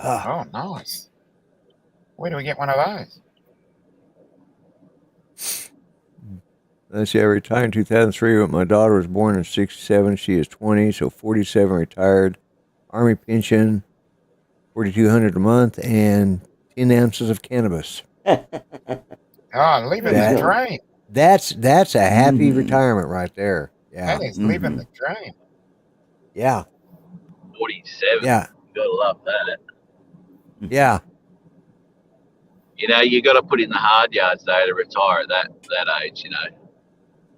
Oh, nice. Where do we get one of those? Let's see. I retired in 2003, but my daughter was born in 67. She is 20, so 47 retired. Army pension, 4,200 a month, and 10 ounces of cannabis. Oh, living That- the dream. That's a happy retirement right there. Yeah, That is living the dream. yeah, 47. yeah, You gotta love that. yeah. You know, you got to put in the hard yards though to retire at that age. You know.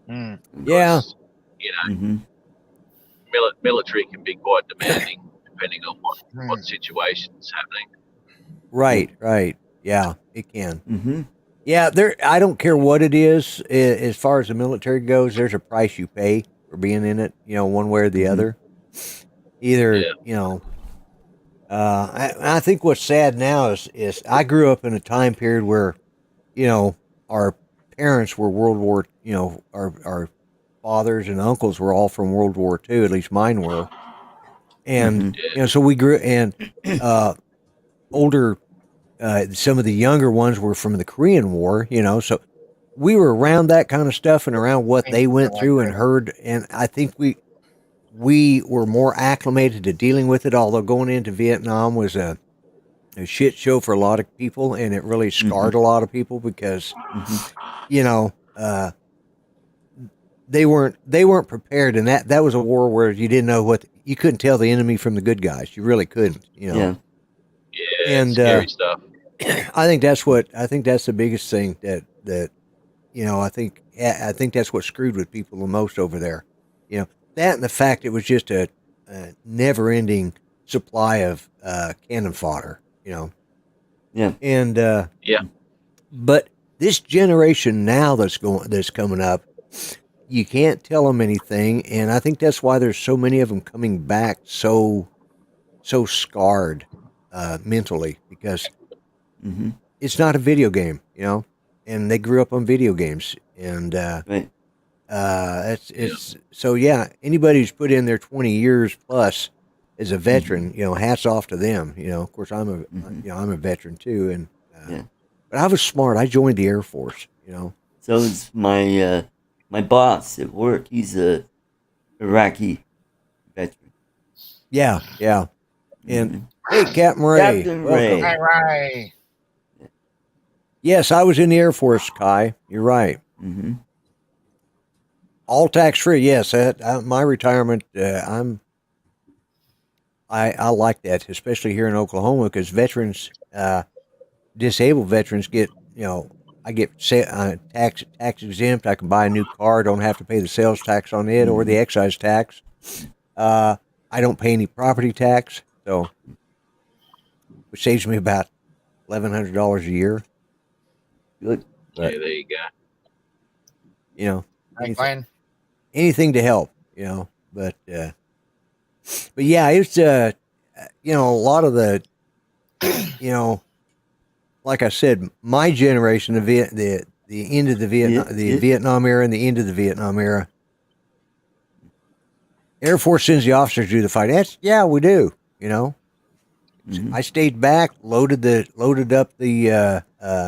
Yeah. Because, you know, military can be quite demanding depending on what situation's happening. Right. Yeah, it can. Yeah, I don't care what it is. As far as the military goes, there's a price you pay for being in it. You know, one way or the other. Either you know. I think what's sad now is I grew up in a time period where, you know, our parents were World War. You know, our fathers and uncles were all from World War II. At least mine were. And you know, so we grew and older. Some of the younger ones were from the Korean War, you know, so we were around that kind of stuff and around what they went through and heard. And I think we were more acclimated to dealing with it, although going into Vietnam was a shit show for a lot of people. And it really scarred a lot of people because, you know, they weren't prepared. And that was a war where you didn't know you couldn't tell the enemy from the good guys. You really couldn't, you know. Yeah, and scary stuff. I think that's the biggest thing that you know, I think that's what screwed with people the most over there. You know, that and the fact it was just a never-ending supply of cannon fodder, you know. Yeah. And but this generation now that's coming up, you can't tell them anything, and I think that's why there's so many of them coming back so scarred mentally because it's not a video game, you know, and they grew up on video games, and Right. it's so yeah. Anybody who's put in their 20 years plus as a veteran, hats off to them. Of course, I'm a veteran too, and Yeah. but I was smart. I joined the Air Force. So is my boss at work. He's a Iraqi veteran. Yeah. And hey, Captain Ray, Captain welcome. Ray. Hey, Ray. Yes, I was in the Air Force, Kai. You're right. Mm-hmm. All tax free. Yes, my retirement. I like that, especially here in Oklahoma, because veterans, disabled veterans get, I get tax exempt. I can buy a new car. Don't have to pay the sales tax on it or the excise tax. I don't pay any property tax, so which saves me about $1,100 a year. Good. But, Yeah, there you go. Hey, Glenn. anything to help, but yeah, it's a lot of the, like I said, my generation, the end of the Vietnam era and the end of the Vietnam era, Air Force sends the officers to do the fight. Yeah, we do. I stayed back, loaded up the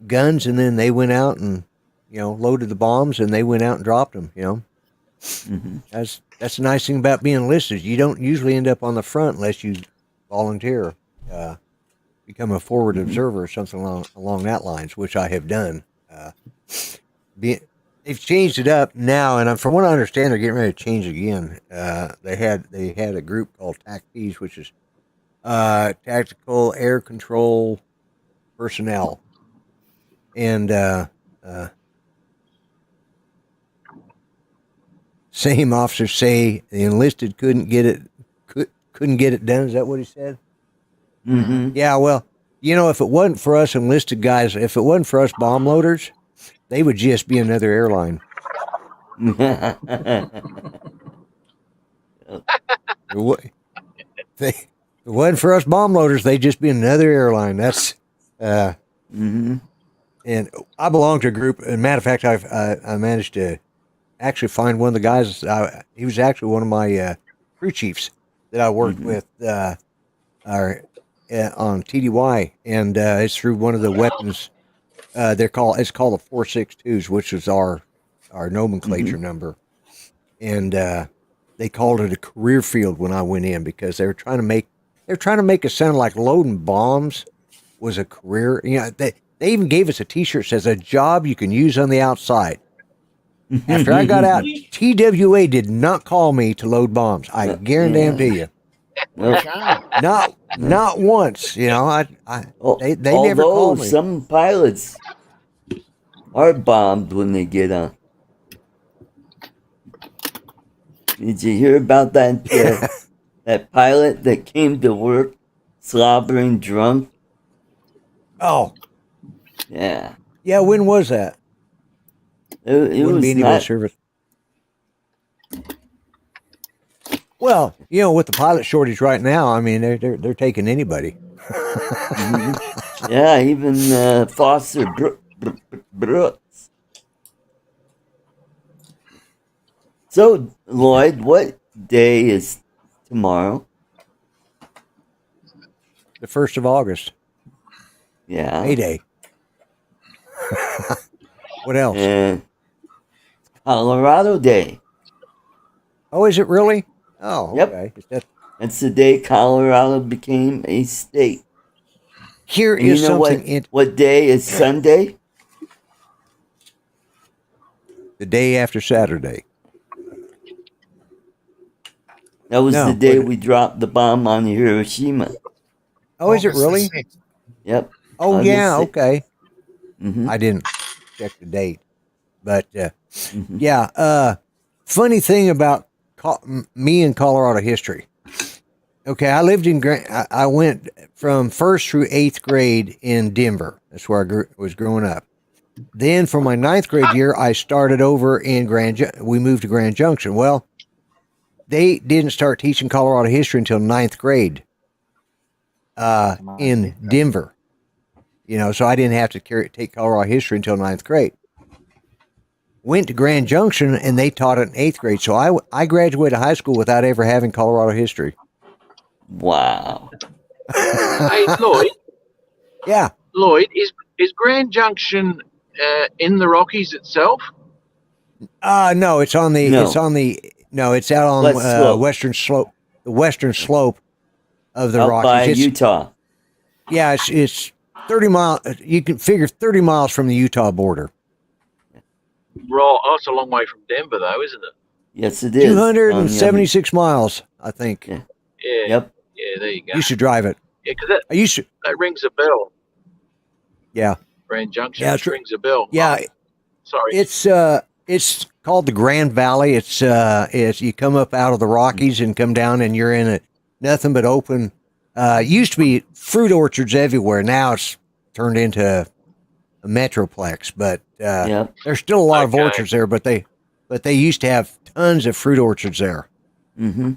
guns, and then they went out and loaded the bombs, and they went out and dropped them. That's the nice thing about being enlisted. You don't usually end up on the front unless you volunteer, become a forward observer or something along that lines, which I have done. They've changed it up now, and from what I understand, they're getting ready to change it again. They had a group called TACPs, which is Tactical Air Control Personnel, and same officers say the enlisted couldn't get it done. Is that what he said? Mm-hmm. Yeah, well, if it wasn't for us enlisted guys, if it wasn't for us bomb loaders, they would just be another airline. If it wasn't for us bomb loaders, they'd just be another airline. That's and I belong to a group. As a matter of fact, I managed to actually find one of the guys. He was actually one of my crew chiefs that I worked with on TDY, and it's through one of the weapons. It's called the 462s, which is our nomenclature number, and they called it a career field when I went in because they were trying to make it sound like loading bombs was a career. They even gave us a T-shirt that says a job you can use on the outside. After I got out, TWA did not call me to load bombs. I guarantee you. Not once. They never called me. Some pilots are bombed when they get on. Did you hear about that that pilot that came to work slobbering drunk? Oh, yeah. Yeah, when was that? It wouldn't was be any not service. Well, with the pilot shortage right now, I mean, they're taking anybody. Yeah, even Foster Brooks. So, Lloyd, what day is tomorrow? The 1st of August. Yeah. May Day. What else? And Colorado Day. Oh, is it really? Oh, okay. Yep. That's the day Colorado became a state. Here and is you know something. What day is Sunday? The day after Saturday. That was the day we dropped the bomb on Hiroshima. Oh, is it really? Yep. Oh, yeah. Okay. Mm-hmm. I didn't check the date, but yeah. Funny thing about me in Colorado history. Okay, I lived in I went from 1st through 8th grade in Denver. That's where I was growing up. Then for my 9th grade year, I started over in we moved to Grand Junction. Well, they didn't start teaching Colorado history until 9th grade in Denver. So I didn't have to take Colorado history until ninth grade. Went to Grand Junction, and they taught it in 8th grade. So I graduated high school without ever having Colorado history. Wow. Hey, Lloyd. Yeah. Lloyd, is Grand Junction in the Rockies itself? No, it's on the. No. It's out on West slope. western slope. The western slope of the Out Rockies. by It's- Utah. Yeah, it's 30 miles. You can figure 30 miles from the Utah border. Right, oh, it's a long way from Denver, though, isn't it? Yes, it is. 276 miles, I think. Yeah. Yeah. Yep. Yeah, there you go. You should drive it. Yeah, because I used to. that rings a bell. Yeah. Grand Junction Yeah, true. rings a bell. Yeah. Oh, sorry. It's called the Grand Valley. It's you come up out of the Rockies and come down, and you're in nothing but open. Used to be fruit orchards everywhere. Now it's turned into a metroplex, but Yep. there's still a lot of Okay. orchards there. But they used to have tons of fruit orchards there. Mm-hmm.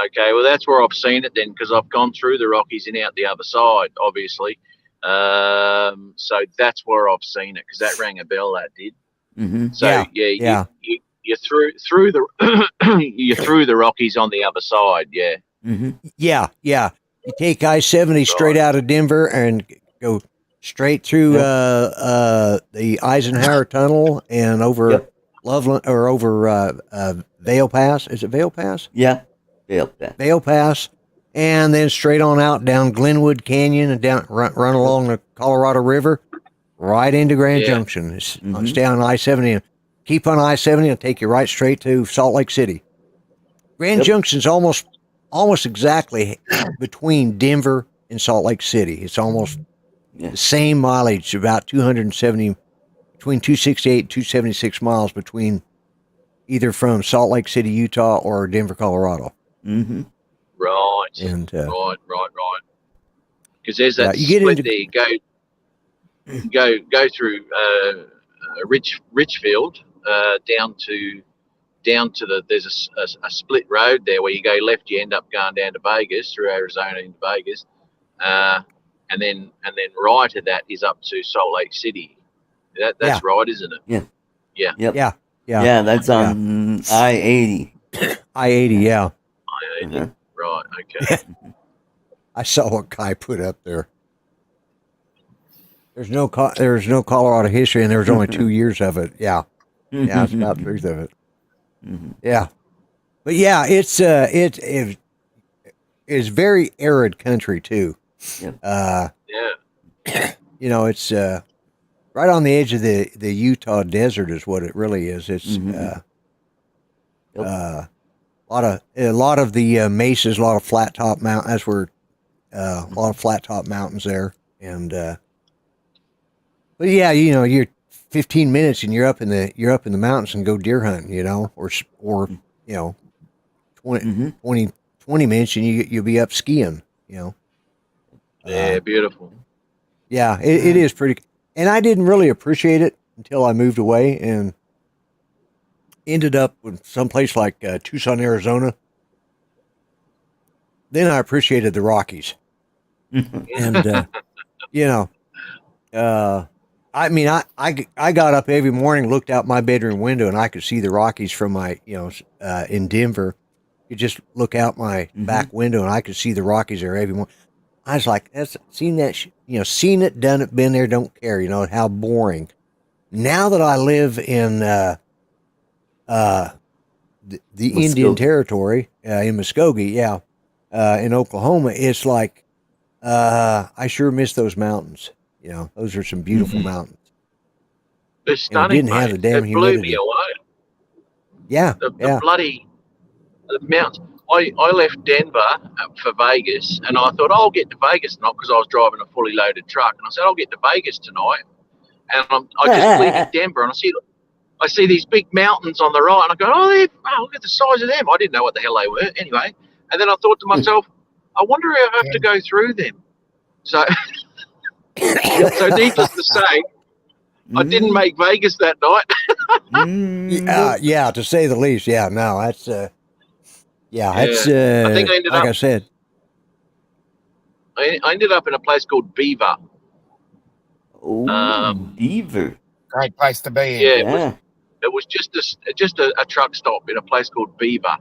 Okay, well, that's where I've seen it then, because I've gone through the Rockies and out the other side, obviously. So that's where I've seen it, because that rang a bell. That did. Mm-hmm. So Yeah. you're through the you're through the Rockies on the other side. Yeah. Mm-hmm. Yeah. You take I-70 straight out of Denver and go straight through the Eisenhower Tunnel and over Yep. Loveland or over Vail Pass. Is it Vail Pass? Yeah. Yep. Vail Pass, and then straight on out down Glenwood Canyon and down run along the Colorado River, right into Grand Junction. It's stay on I-70 and keep on I-70 and take you right straight to Salt Lake City. Grand Junction's almost exactly between Denver and Salt Lake City. It's almost the same mileage, about 270, between 268 and 276 miles between either from Salt Lake City, Utah, or Denver, Colorado. Mm-hmm. Right. And right. Because there's that you get split into- there. Go through Richfield down to there's a split road there where you go left, you end up going down to Vegas through Arizona into Vegas, and then right of that is up to Salt Lake City. That's right, isn't it? Yeah. Yeah. Yep. Yeah. Yeah, that's on I-80. I-80, yeah. Uh-huh. Right. Okay. I saw what Kai put up there. There's no Colorado history, and there was only 2 years of it. Yeah, that's about the truth of it. Mm-hmm. Yeah, but yeah, it's very arid country too. Yep. Yeah. It's right on the edge of the Utah desert is what it really is. It's a lot of the mesas, a lot of flat top mountains. That's where a lot of flat top mountains there, and but yeah, you're 15 minutes and you're up in the mountains and go deer hunting, or 20 minutes and you'll be up skiing, Yeah. Beautiful. Yeah, it is pretty. And I didn't really appreciate it until I moved away and ended up with someplace like Tucson, Arizona. Then I appreciated the Rockies. And, I mean, I got up every morning, looked out my bedroom window, and I could see the Rockies from my, in Denver. You just look out my back window, and I could see the Rockies there every morning. I was like, seen it, done it, been there, don't care, how boring. Now that I live in the Indian Territory, in Muskogee, in Oklahoma, it's like, I sure miss those mountains. Those are some beautiful mountains. They're stunning. didn't have mate. the damn It blew humidity. me away. Yeah, The bloody mountains. I left Denver for Vegas, and I thought I'll get to Vegas tonight because I was driving a fully loaded truck, and I said I'll get to Vegas tonight, and I just leave Denver, and I see these big mountains on the right, and I go, look at the size of them. I didn't know what the hell they were anyway, and then I thought to myself, I wonder if I have to go through them. So, so needless to say, I didn't make Vegas that night. Yeah, to say the least. Yeah, no, that's it's I think I ended like up- I said. I ended up in a place called Beaver, Oh, Beaver. Great place to be in. Yeah, Yeah. it was just a truck stop in a place called Beaver.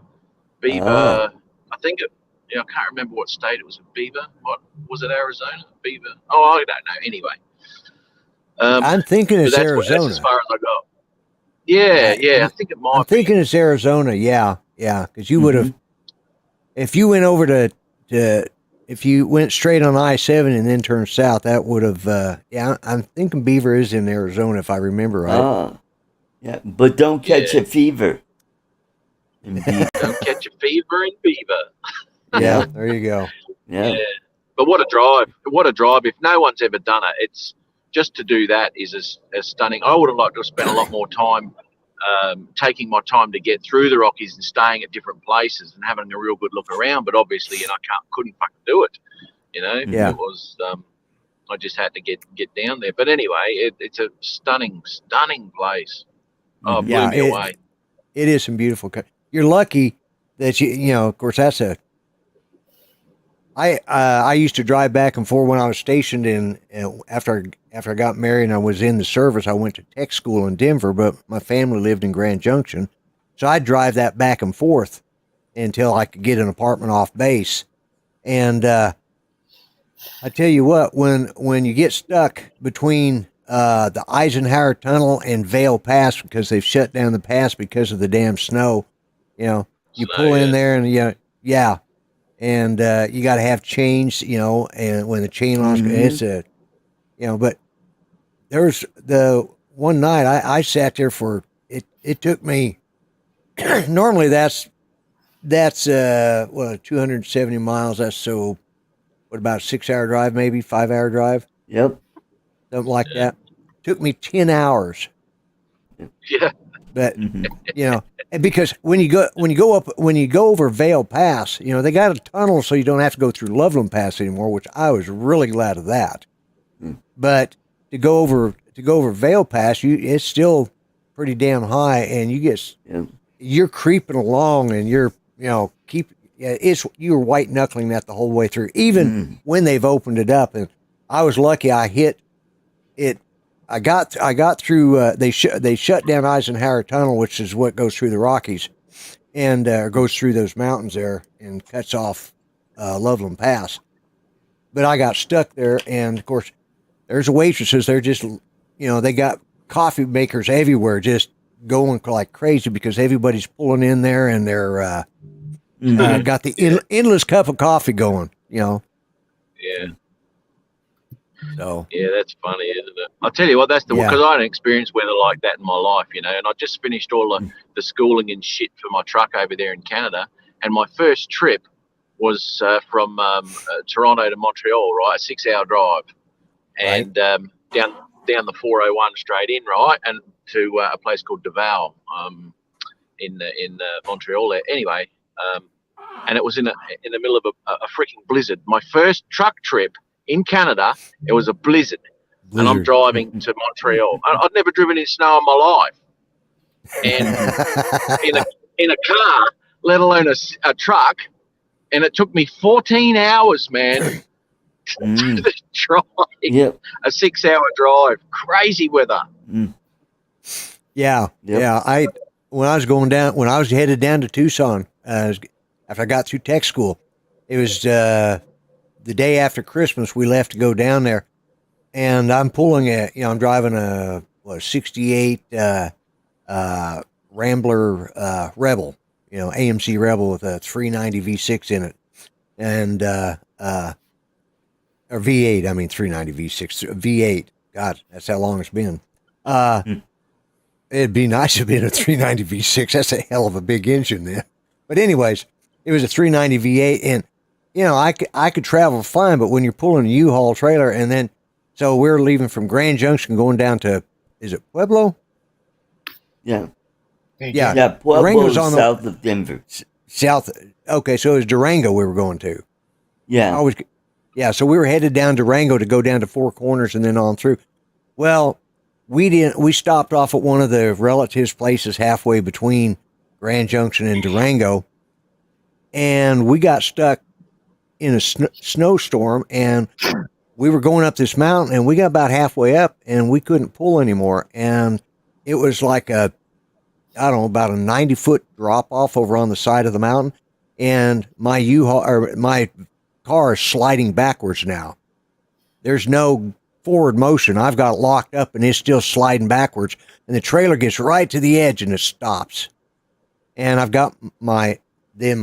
Beaver, Ah. I think I can't remember what state it was. Beaver, what was it? Arizona? Beaver? Oh, I don't know. Anyway, I'm thinking but it's that's Arizona. as far as I got. Yeah, I think it might. I'm thinking it's Arizona. Yeah, because you would have, Mhm. if you went over if you went straight on I-7 and then turned south, that would have. I'm thinking Beaver is in Arizona if I remember right. Ah. Yeah, but don't catch a fever. In Beaver. Don't catch a fever in Beaver. Yeah, there you go. Yeah. But what a drive! What a drive! If no one's ever done it, it's just to do that is as stunning. I would have liked to have spent a lot more time taking my time to get through the Rockies and staying at different places and having a real good look around. But obviously, couldn't fucking do it. Yeah. It was. I just had to get down there. But anyway, it's a stunning place. Oh, it blew me away. It is some beautiful. You're lucky that of course that's I used to drive back and forth when I was stationed in after I got married and I was in the service. I went to tech school in Denver, but my family lived in Grand Junction, so I'd drive that back and forth until I could get an apartment off base. And I tell you what, when you get stuck between the Eisenhower Tunnel and Vail Pass because they've shut down the pass because of the damn snow, you pull in there and and you got to have chains, and when the chain loss, it's but there's the one night I sat there for it. It took me. Normally that's 270 miles. That's so. What about a 6-hour drive? Maybe 5-hour drive. Yep. Something like that. Took me 10 hours. Yeah. But and because when you go over Vail Pass, they got a tunnel so you don't have to go through Loveland Pass anymore, which I was really glad of that. But to go over Vail Pass, it's still pretty damn high, and you're creeping along, and you're you're white knuckling that the whole way through, even when they've opened it up. And I was lucky I hit it. I got through. They shut down Eisenhower Tunnel, which is what goes through the Rockies, and goes through those mountains there and cuts off Loveland Pass. But I got stuck there, and of course, there's waitresses. They're just, they got coffee makers everywhere, just going like crazy because everybody's pulling in there, and they're got the endless cup of coffee going. Yeah. So yeah, that's funny, isn't it? I'll tell you what, that's because I hadn't experienced weather like that in my life, and I just finished all the schooling and shit for my truck over there in Canada, and my first trip was from Toronto to Montreal, right, a 6-hour drive, and down the 401 straight in, right, and to a place called Laval, in Montreal there. Anyway, and it was in the middle of a freaking blizzard. My first truck trip in Canada, it was a blizzard. And I'm driving to Montreal. I'd never driven in snow in my life, and in a car, let alone a truck. And it took me 14 hours, man, to drive. Yep. A 6-hour drive. Crazy weather. Yeah. When I was headed down to Tucson, after I got through tech school, it was the day after Christmas. We left to go down there, and I'm I'm driving a 68 Rambler Rebel, AMC Rebel with a 390 V6 in it, and or V8. I mean 390 V6 V8. God, that's how long it's been. It'd be nice to be in a 390 V6. That's a hell of a big engine then. But anyways, it was a 390 V8, and I could travel fine, but when you're pulling a U-Haul trailer, and then so we're leaving from Grand Junction going down to, is it Pueblo? Yeah. Yeah. Pueblo Durango's is on south of Denver. South. Okay, so it was Durango we were going to. Yeah. So we were headed down Durango to go down to Four Corners and then on through. Well, we stopped off at one of the relatives' places halfway between Grand Junction and Durango, and we got stuck in a snowstorm, and we were going up this mountain, and we got about halfway up, and we couldn't pull anymore. And it was like about a 90-foot drop off over on the side of the mountain. And my my car is sliding backwards now. There's no forward motion. I've got it locked up, and it's still sliding backwards. And the trailer gets right to the edge, and it stops. And I've got my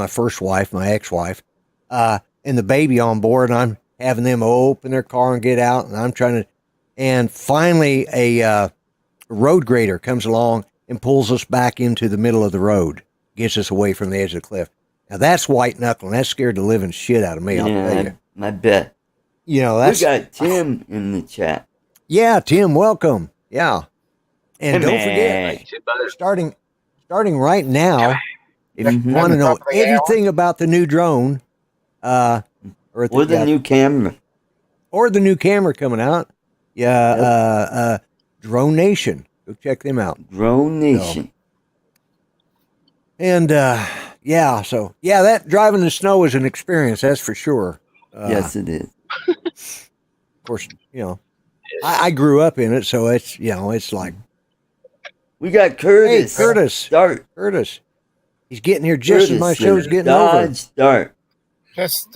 first wife, my ex-wife, and the baby on board, and I'm having them open their car and get out, and I'm trying to, and finally a road grader comes along and pulls us back into the middle of the road, gets us away from the edge of the cliff. Now that's white knuckling. That scared the living shit out of me. I'll tell you. I bet. You know, that's. We got Tim in the chat. Yeah, Tim, welcome. Yeah, and don't forget, starting right now, if you want to know everything about the new drone, or the new camera, or the new camera coming out, Drone Nation. Go check them out. Drone Nation. And that driving the snow is an experience, that's for sure. Yes, it is. Of course, you know, I grew up in it, so it's, you know, it's like. We got Curtis. Hey, Curtis. Start. Curtis. He's getting here just as my show's getting over. Start. Just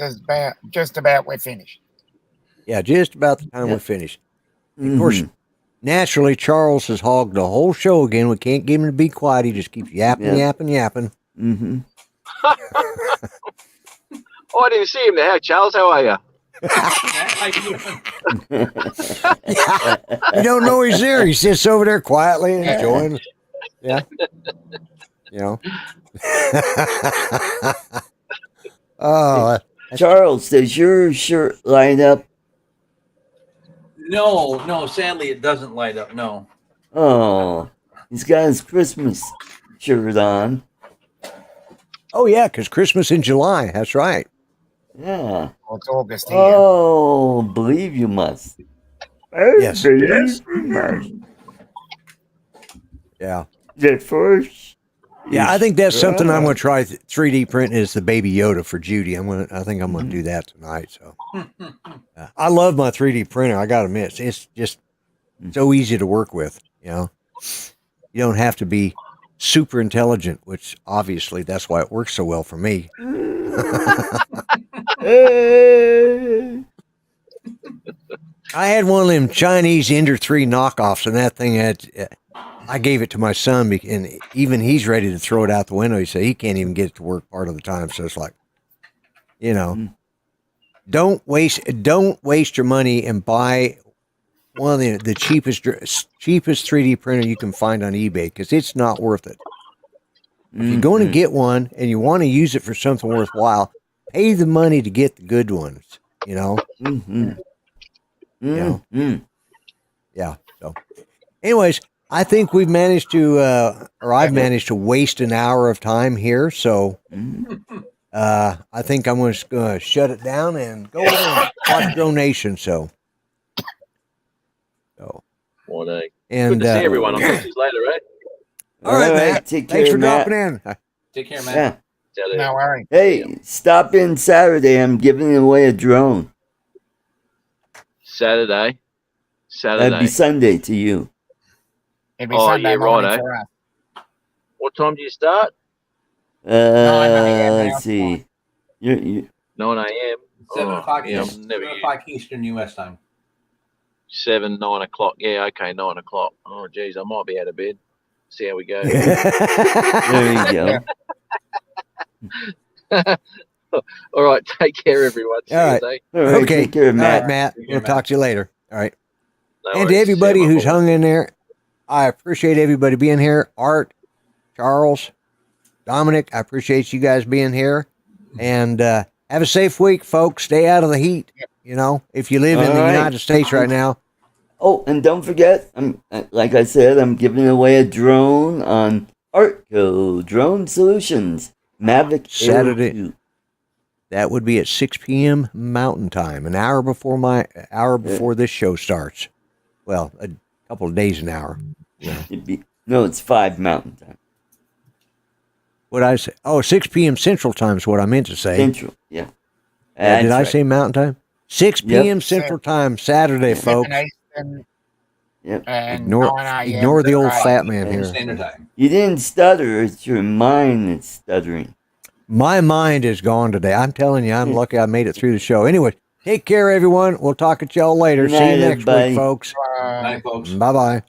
about we're finished. Yeah, just about the time we're finished. Of course, naturally, Charles has hogged the whole show again. We can't get him to be quiet. He just keeps yapping. Mm-hmm. Oh, I didn't see him there. Charles, how are you? You don't know he's there. He sits over there quietly and enjoying. Yeah. You know. Oh, Charles, does your shirt light up? No, sadly it doesn't light up, no. Oh, he's got his Christmas shirt on. Oh, yeah, because Christmas in July. That's right. Yeah. Well, it's August here. Oh, believe you must. Yes. Believe you must. Yeah. The first. Yeah, I think that's something I'm going to try. 3D printing is the Baby Yoda for Judy. I think I'm going to do that tonight. So, I love my 3D printer. I got to admit, it's just so easy to work with. You know, you don't have to be super intelligent, which obviously that's why it works so well for me. I had one of them Chinese Ender 3 knockoffs, and that thing I gave it to my son, and even he's ready to throw it out the window. He said he can't even get it to work part of the time. So it's like, you know, don't waste your money and buy one of the cheapest 3D printer you can find on eBay, because it's not worth it. If you're going to get one and you want to use it for something worthwhile, pay the money to get the good ones. You know. You know? Yeah. So, anyways. I think we've managed to, or I've managed to waste an hour of time here. So I think I'm going to shut it down and go over and watch Drone Nation. So. Morning. And, good to see everyone. I'll talk to you later, right? All right, Matt. Thanks for Matt. dropping in. Take care, Matt. Yeah. No worries. Hey, stop in Saturday. I'm giving away a drone. Saturday. That'd be Sunday to you. It'd be Sunday morning for us. What time do you start? Let's see. You 9 a.m. 7 o'clock. Yeah, 7 o'clock Eastern U.S. time. 9 o'clock. Yeah, okay, 9 o'clock. Oh, geez, I might be out of bed. See how we go. There you go. All right, take care, everyone. See All right. All right. Okay. Take care, Matt. All right, Matt. We'll talk to you later. All right. No And to worries. everybody See you, who's hung in there, I appreciate everybody being here. Art, Charles, Dominic, I appreciate you guys being here. And have a safe week, folks. Stay out of the heat. You know, if you live in the United States right now. Oh, and don't forget, like I said, I'm giving away a drone on ArtCo Drone Solutions Mavic Saturday. Air 2. That would be at 6 p.m. Mountain Time, an hour before this show starts. Well, a couple of days an hour. Yeah. No, it's 5 Mountain Time. What I say? Oh, 6 p.m. Central Time is what I meant to say. Central, yeah. Did I say Mountain Time? 6 Yep. p.m. Central Time, Saturday, 7 folks. Eastern Yep. and Ignore 9 a.m. ignore the old Pacific. fat man Eastern here. Standard Time. You didn't stutter. It's your mind that's stuttering. My mind is gone today. I'm telling you, I'm lucky I made it through the show. Anyway, take care, everyone. We'll talk at y'all later. Good See you night, next everybody. week, folks. Night, folks. Bye bye.